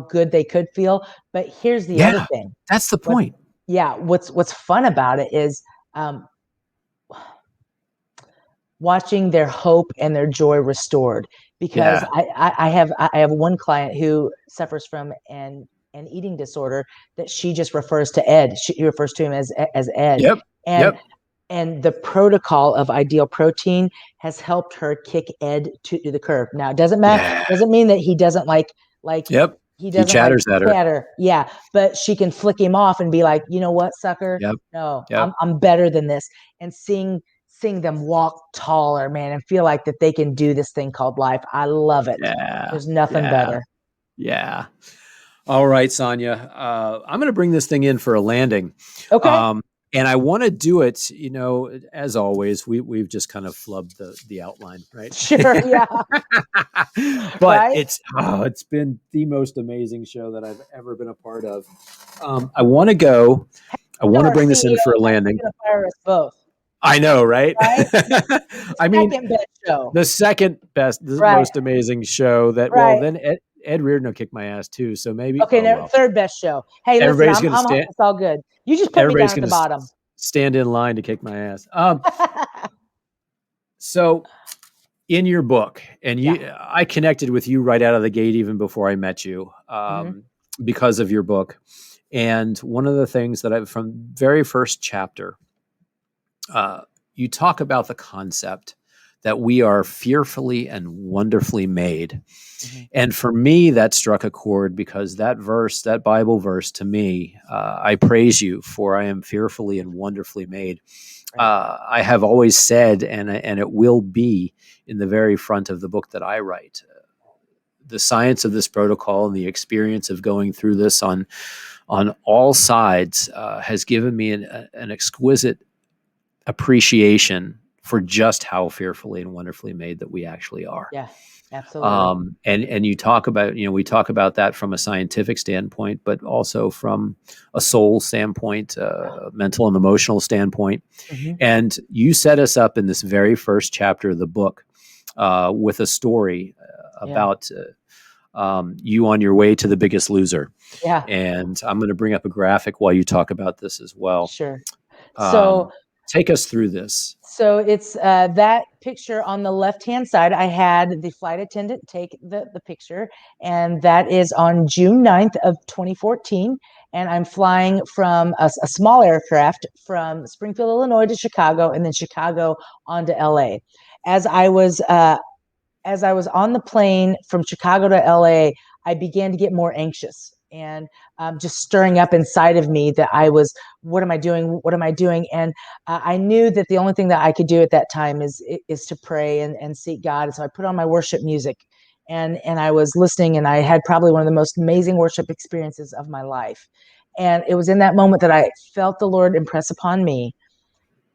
good they could feel. But here's the other Yeah. thing. That's the What point. Yeah, what's fun about it is um, watching their hope and their joy restored. Because Yeah. I have one client who suffers from an eating disorder that she just refers to Ed. She refers to him as Ed. Yep. And Yep. and the protocol of ideal protein has helped her kick Ed to the curb. Now, it Yeah. doesn't mean that he doesn't like Yep. he He doesn't like chatters at her. chatter. Yeah, but she can flick him off and be like, you know what, sucker? Yep. No, Yep. I'm better than this. And seeing them walk taller, man, and feel like that they can do this thing called life. I love it. Yeah. There's nothing Yeah. better. Yeah. All right, Sonya. I'm going to bring this thing in for a landing. Okay. Um, and I want to do it, as always, we've just kind of flubbed the outline, right? Sure. Yeah. But Right. it's been the most amazing show that I've ever been a part of. I want to Our bring this in CEO for a is landing. going to fire us both. I know, right? Right. I mean, Second best show. the second best, the Right. most amazing show that, well, Right. then Ed Reardon will kick my ass too. So maybe, Okay. oh well, Third best show. Hey, listen, everybody's going to stand. it's all good. You just put me down Everybody's at going the to bottom. stand in line to kick my ass. So in your book, and Yeah. I connected with you right out of the gate, even before I met you, Mm-hmm. because of your book. And one of the things that from very first chapter, you talk about the concept that we are fearfully and wonderfully made. Mhm. And for me, that struck a chord because that verse, that Bible verse to me, I praise you for I am fearfully and wonderfully made. Right. I have always said, and it will be in the very front of the book that I write, the science of this protocol and the experience of going through this on all sides has given me an exquisite appreciation for just how fearfully and wonderfully made that we actually are. Yeah, absolutely. And you talk about, we talk about that from a scientific standpoint, but also from a soul standpoint, mental and emotional standpoint. Mhm. And you set us up in this very first chapter of the book with a story Yeah. about you on your way to The Biggest Loser. Yeah. And I'm going to bring up a graphic while you talk about this as well. Sure. So Um, Take us through this. So it's that picture on the left-hand side. I had the flight attendant take the picture, and that is on June 9th of 2014. And I'm flying from a small aircraft from Springfield, Illinois to Chicago, and then Chicago on to LA. As I was as I was on the plane from Chicago to LA, I began to get more anxious and just stirring up inside of me that I was, what am I doing? What am I doing? And I knew that the only thing that I could do at that time is to pray and seek God. And so I put on my worship music and I was listening, and I had probably one of the most amazing worship experiences of my life. And it was in that moment that I felt the Lord impress upon me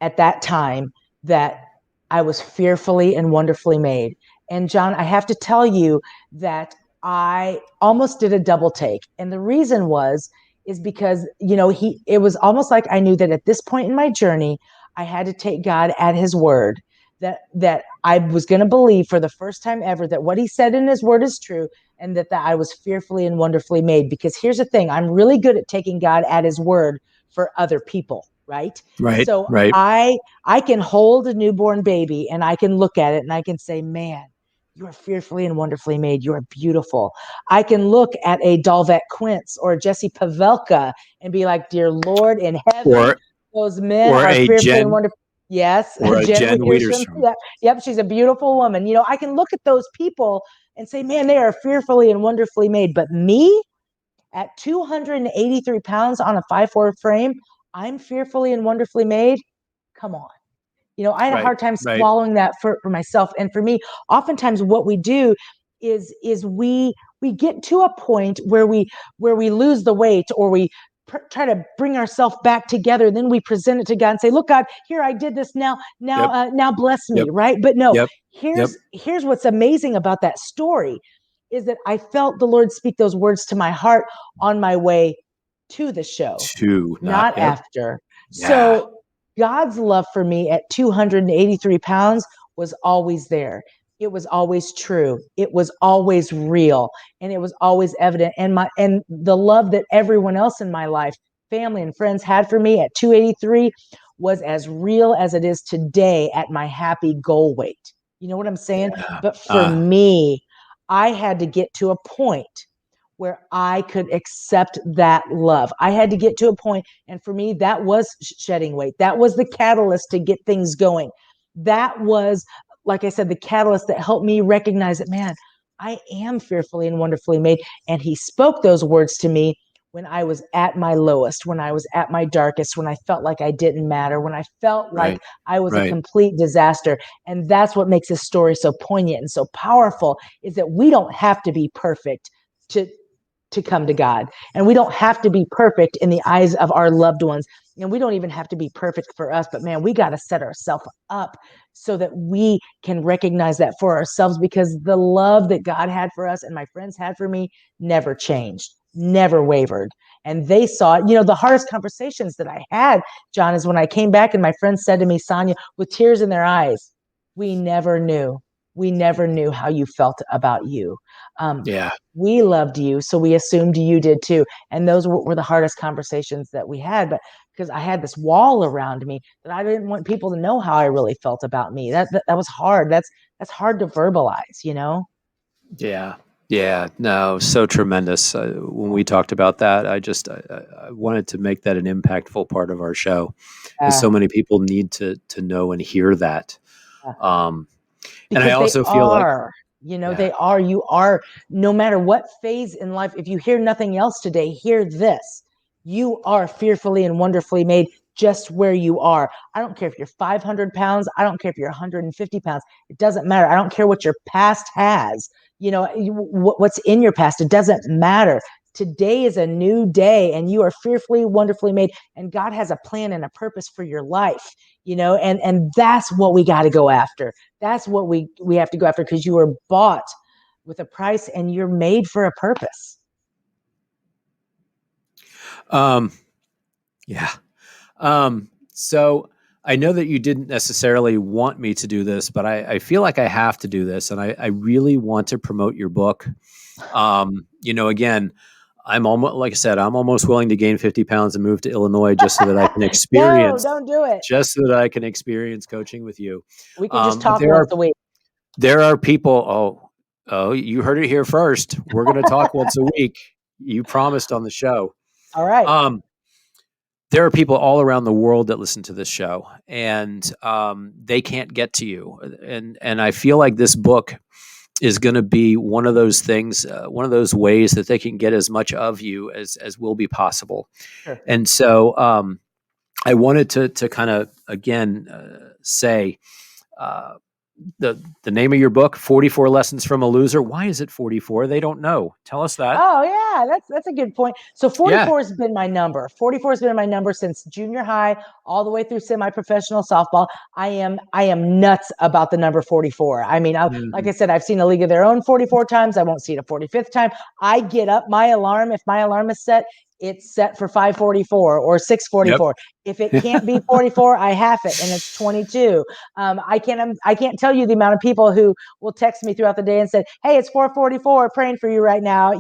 at that time that I was fearfully and wonderfully made. And John, I have to tell you that I almost did a double take. And the reason is because, it was almost like I knew that at this point in my journey, I had to take God at his word, that I was going to believe for the first time ever that what he said in his word is true, and that I was fearfully and wonderfully made. Because here's the thing, I'm really good at taking God at his word for other people, right? Right, So right. I can hold a newborn baby and I can look at it and I can say, man, you are fearfully and wonderfully made. You are beautiful. I can look at a Dalvet Quince or a Jesse Pavelka and be like, dear Lord in heaven, Or those men or are a fearfully and Jen wonderful. Yes, or a Jen Jen Wiersum. Wiederstrom. Yeah, yep, she's a beautiful woman. I can look at those people and say, man, they are fearfully and wonderfully made. But me, at 283 pounds on a 5'4" frame, I'm fearfully and wonderfully made. Come on. I had a Right, hard time right. swallowing that for myself. And for me, oftentimes what we do is we get to a point where we lose the weight, or we try to bring ourselves back together. Then we present it to God and say, look, God, here, I did this. Yep, Now bless me. yep, Right. But no, yep, yep. here's what's amazing about that story is that I felt the Lord speak those words to my heart on my way to the show, Two, not not yep. after. Yeah, So God's love for me at 283 pounds was always there. It was always true. It was always real, and it was always evident. And the love that everyone else in my life, family and friends, had for me at 283 was as real as it is today at my happy goal weight. You know what I'm saying? yeah. But for me, I had to get to a point where I could accept that love. I had to get to a point, and for me, that was shedding weight. That was the catalyst to get things going. That was, like I said, the catalyst that helped me recognize that, man, I am fearfully and wonderfully made. And he spoke those words to me when I was at my lowest, when I was at my darkest, when I felt like I didn't matter, when I felt like Right, I was a right. complete disaster. And that's what makes this story so poignant and so powerful, is that we don't have to be perfect to come to God. And we don't have to be perfect in the eyes of our loved ones. And we don't even have to be perfect for us. But man, we got to set ourselves up so that we can recognize that for ourselves, because the love that God had for us and my friends had for me never changed, never wavered. And they saw it. The hardest conversations that I had, John, is when I came back and my friends said to me, Sonya, with tears in their eyes, we never knew. We never knew how you felt about you. Um, Yeah, we loved you, so we assumed you did too. And those were the hardest conversations that we had. But because I had this wall around me that I didn't want people to know how I really felt about me. That was hard. That's hard to verbalize. yeah, yeah. No, so tremendous. When we talked about that, I wanted to make that an impactful part of our show, because Uh, so many people need to know and hear that. uh, Um, And I because they also feel like, are, yeah. they are, you are, no matter what phase in life, if you hear nothing else today, hear this. You are fearfully and wonderfully made just where you are. I don't care if you're 500 pounds. I don't care if you're 150 pounds. It doesn't matter. I don't care what your past has, what's in your past. It doesn't matter. Today is a new day and you are fearfully, wonderfully made. And God has a plan and a purpose for your life, and that's what we got to go after. That's what we have to go after, because you were bought with a price and you're made for a purpose. Um, yeah. So I know that you didn't necessarily want me to do this, but I feel like I have to do this. And I really want to promote your book. Again, I'm almost, like I said, I'm almost willing to gain 50 pounds and move to Illinois just so that I can No, experience, don't do it. just so that I can experience coaching with you. We can just But talk once a week. there are people. Oh, you heard it here first. We're going to talk once a week. You promised on the show. All right. There are people all around the world that listen to this show, and they can't get to you. And I feel like this book is going to be one of those things, one of those ways that they can get as much of you as will be possible. Sure. And so I wanted to kind of again say. The name of your book, 44 Lessons from a Loser. Why is it 44? They don't know. Tell us that. Oh yeah, that's a good point. So Yeah. 44 has been my number. 44 has been my number since junior high all the way through semi-professional softball. I am nuts about the number 44. I mean, like I said, I've seen A League of Their Own 44 times. I won't see it a 45th time. I get up, my alarm, if my alarm is set, it's set for 5:44 or 6:44. Yep. If it can't be 44, I have it, and it's 22. I can't tell you the amount of people who will text me throughout the day and said, "Hey, it's 4:44, praying for you right now."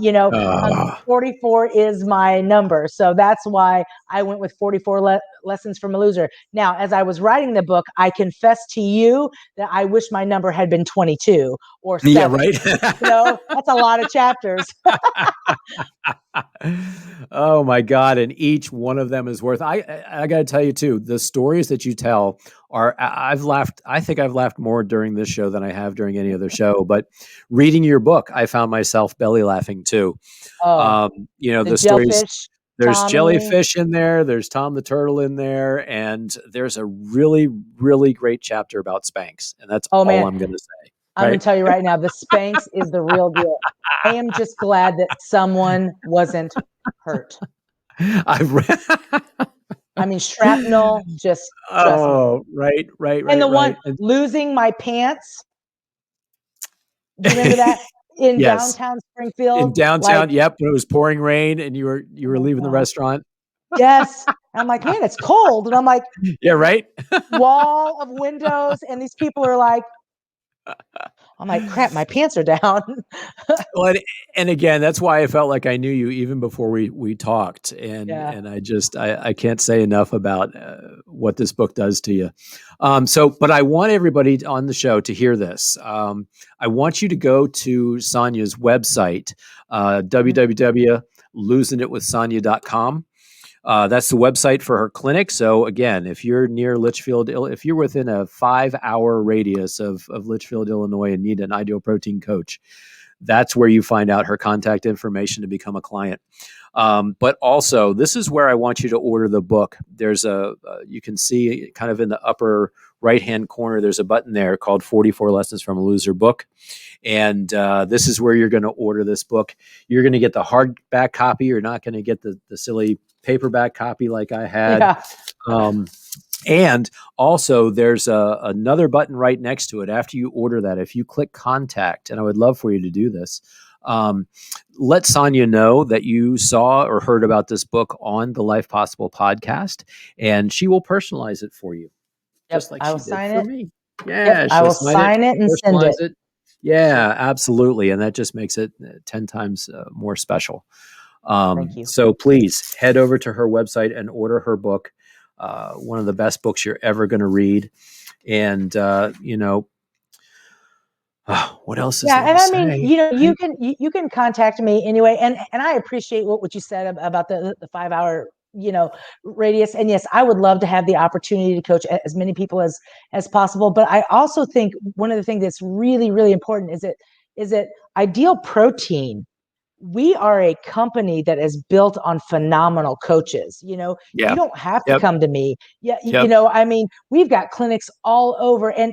44 is my number, so that's why I went with 44 lessons from a loser. Now, as I was writing the book, I confess to you that I wish my number had been 22 or Yeah, 7. right. That's a lot of chapters. Oh my God. And each one of them is worth, I got to tell you too, the stories that you tell are, I've laughed. I think I've laughed more during this show than I have during any other show, but reading your book, I found myself belly laughing too. Oh, the The stories, jellyfish, there's Tommy. jellyfish in there. There's Tom the Turtle in there. And there's a really, really great chapter about Spanx. And that's Oh all man, I'm going to say. I'm going Right. to tell you right now, the Spanx is the real deal. I am just glad that someone wasn't hurt. I've read. I mean, shrapnel, just trust me. Oh, right, right, And right, the one right. And losing my pants, do you remember that in yes, downtown in Springfield? Like, downtown. Yep, when it was pouring rain and you oh were my leaving the God. restaurant. Yes. And I'm like, man, it's cold. And I'm like, Yeah, right. wall of windows. And these people are like, I'm like, crap, my pants are down. Well, and again, that's why I felt like I knew you even before we talked, and Yeah. and I can't say enough about what this book does to you. But I want everybody on the show to hear this. I want you to go to Sonya's website, www.losinitwithsonya.com. That's the website for her clinic. So again, if you're near Litchfield, if you're within a 5-hour radius of Litchfield, Illinois, and need an ideal protein coach, that's where you find out her contact information to become a client. But also, this is where I want you to order the book. There's you can see kind of in the upper right hand corner, there's a button there called 44 Lessons from a Loser book. And this is where you're going to order this book. You're going to get the hardback copy. You're not going to get the silly paperback copy like I had. Yeah. And also, there's another button right next to it. After you order that, if you click contact, and I would love for you to do this, let Sonya know that you saw or heard about this book on the Life Possible podcast, and she will personalize it for you, just Yep. like I will she did sign for it. me. Yep. Yeah, I she'll will sign it, sign it and send personalize it. it. Yeah, absolutely. And that just makes it 10 times more special. Thank you. So please head over to her website and order her book. One of the best books you're ever going to read. And, what else is Yeah, there and to I mean, say? you can contact me anyway, and I appreciate what you said about the 5-hour radius. And yes, I would love to have the opportunity to coach as many people as possible. But I also think one of the things that's really, really important is that Ideal Protein, we are a company that is built on phenomenal coaches. You Yeah. don't have to Yep. come to me. Yeah, Yep. I mean, we've got clinics all over, and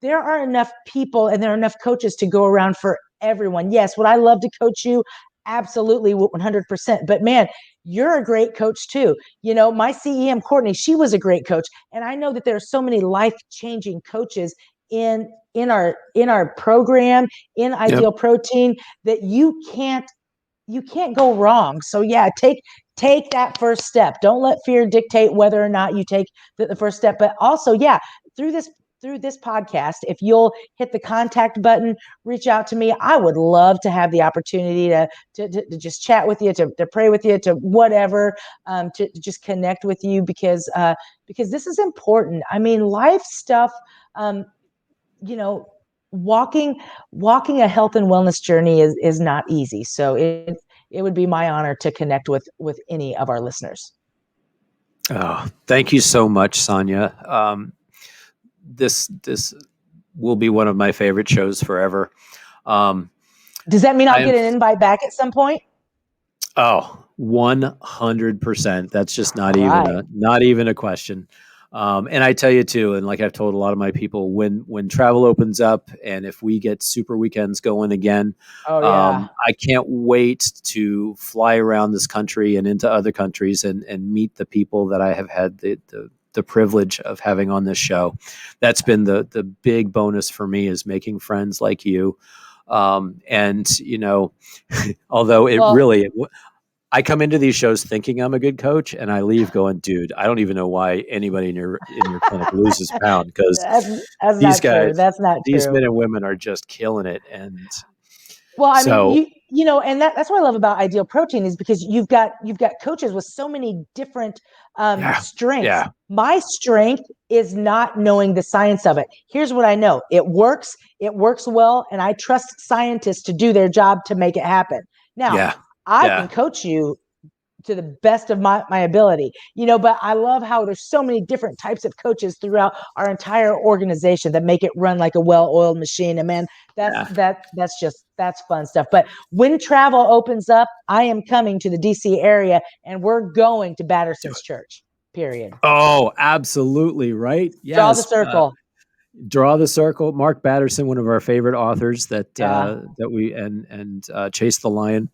there are enough people and there are enough coaches to go around for everyone. Yes, would I love to coach you? Absolutely, 100%. But man, you're a great coach too. My CEM Courtney, she was a great coach, and I know that there are so many life-changing coaches in our program in Yep. Ideal Protein that you can't go wrong. So yeah, take that first step. Don't let fear dictate whether or not you take the first step. But also, yeah, through this podcast, if you'll hit the contact button, reach out to me. I would love to have the opportunity to just chat with you, to pray with you, to whatever, to just connect with you because this is important. I mean, life stuff. Um, you know, walking a health and wellness journey is not easy. So it would be my honor to connect with any of our listeners. Oh, thank you so much, Sonya. This will be one of my favorite shows forever. Um, Does that mean I'll I am get an invite back at some point? 100%. That's just All right. not even a question. And I tell you too, and like I've told a lot of my people, when travel opens up and if we get super weekends going again, Oh yeah. I can't wait to fly around this country and into other countries and meet the people that I have had the privilege of having on this show. That's been the big bonus for me, is making friends like you. And although Well, I come into these shows thinking I'm a good coach, and I leave going, dude, I don't even know why anybody in your clinic loses pound, because that's that's these not true. guys, That's not these true. men and women are just killing it. And Well, I mean, so, and that's what I love about Ideal Protein is because you've got coaches with so many different yeah, strengths. yeah, My strength is not knowing the science of it. Here's what I know: it works well, and I trust scientists to do their job to make it happen. Now, yeah, I can yeah, coach you to the best of my ability, but I love how there's so many different types of coaches throughout our entire organization that make it run like a well-oiled machine. And man, yeah. that's fun stuff. But when travel opens up, I am coming to the DC area and we're going to Do Batterson's it. Church, period. Oh, absolutely. Right. Draw the Yes. circle. Draw the Circle. Mark Batterson, one of our favorite authors Yeah. that we and Chase the Lion.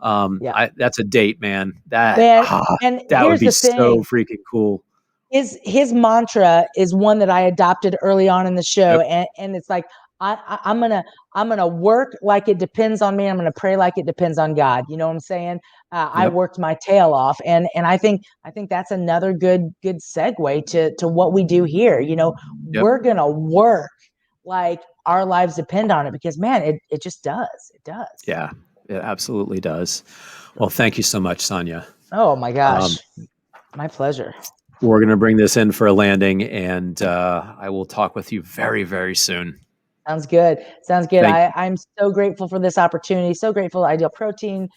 Yeah. That's a date, man. That Man, and that would here's be the so thing. freaking cool. His mantra is one that I adopted early on in the show, Yep. and it's like I'm gonna work like it depends on me. I'm gonna pray like it depends on God. You know what I'm saying? I Yep. worked my tail off, and I think that's another good segue to what we do here. Yep. We're gonna work like our lives depend on it because man, it just does. It does. Yeah, it absolutely does. Well, thank you so much, Sonya. Oh my Um, gosh, my pleasure. we're going to bring this in for a landing, and I will talk with you very, very soon. Sounds good. Sounds good. Thank I'm so grateful for this opportunity. So grateful to Ideal Protein.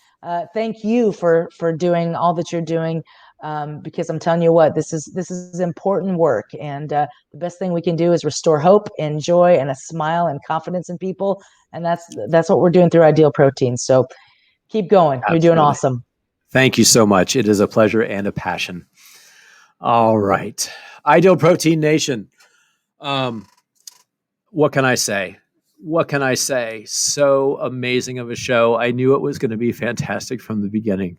Thank you for doing all that you're doing. Because I'm telling you what, this is important work, and the best thing we can do is restore hope and joy and a smile and confidence in people, and that's what we're doing through Ideal Protein. So keep going. You're doing absolutely. awesome. Thank you so much. It is a pleasure and a passion. All right, Ideal Protein Nation. Um, what can I say? What can I say? So amazing of a show. I knew it was going to be fantastic from the beginning.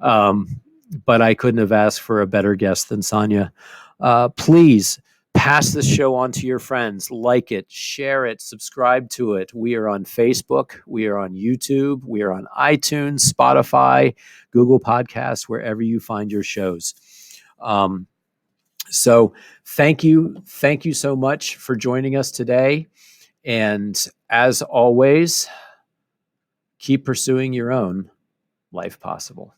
Um, but I couldn't have asked for a better guest than Sonya. Please pass this show on to your friends, like it, share it, subscribe to it. We are on Facebook, we are on YouTube, we are on iTunes, Spotify, Google Podcasts, wherever you find your shows. So thank you so much for joining us today. And as always, keep pursuing your own life possible.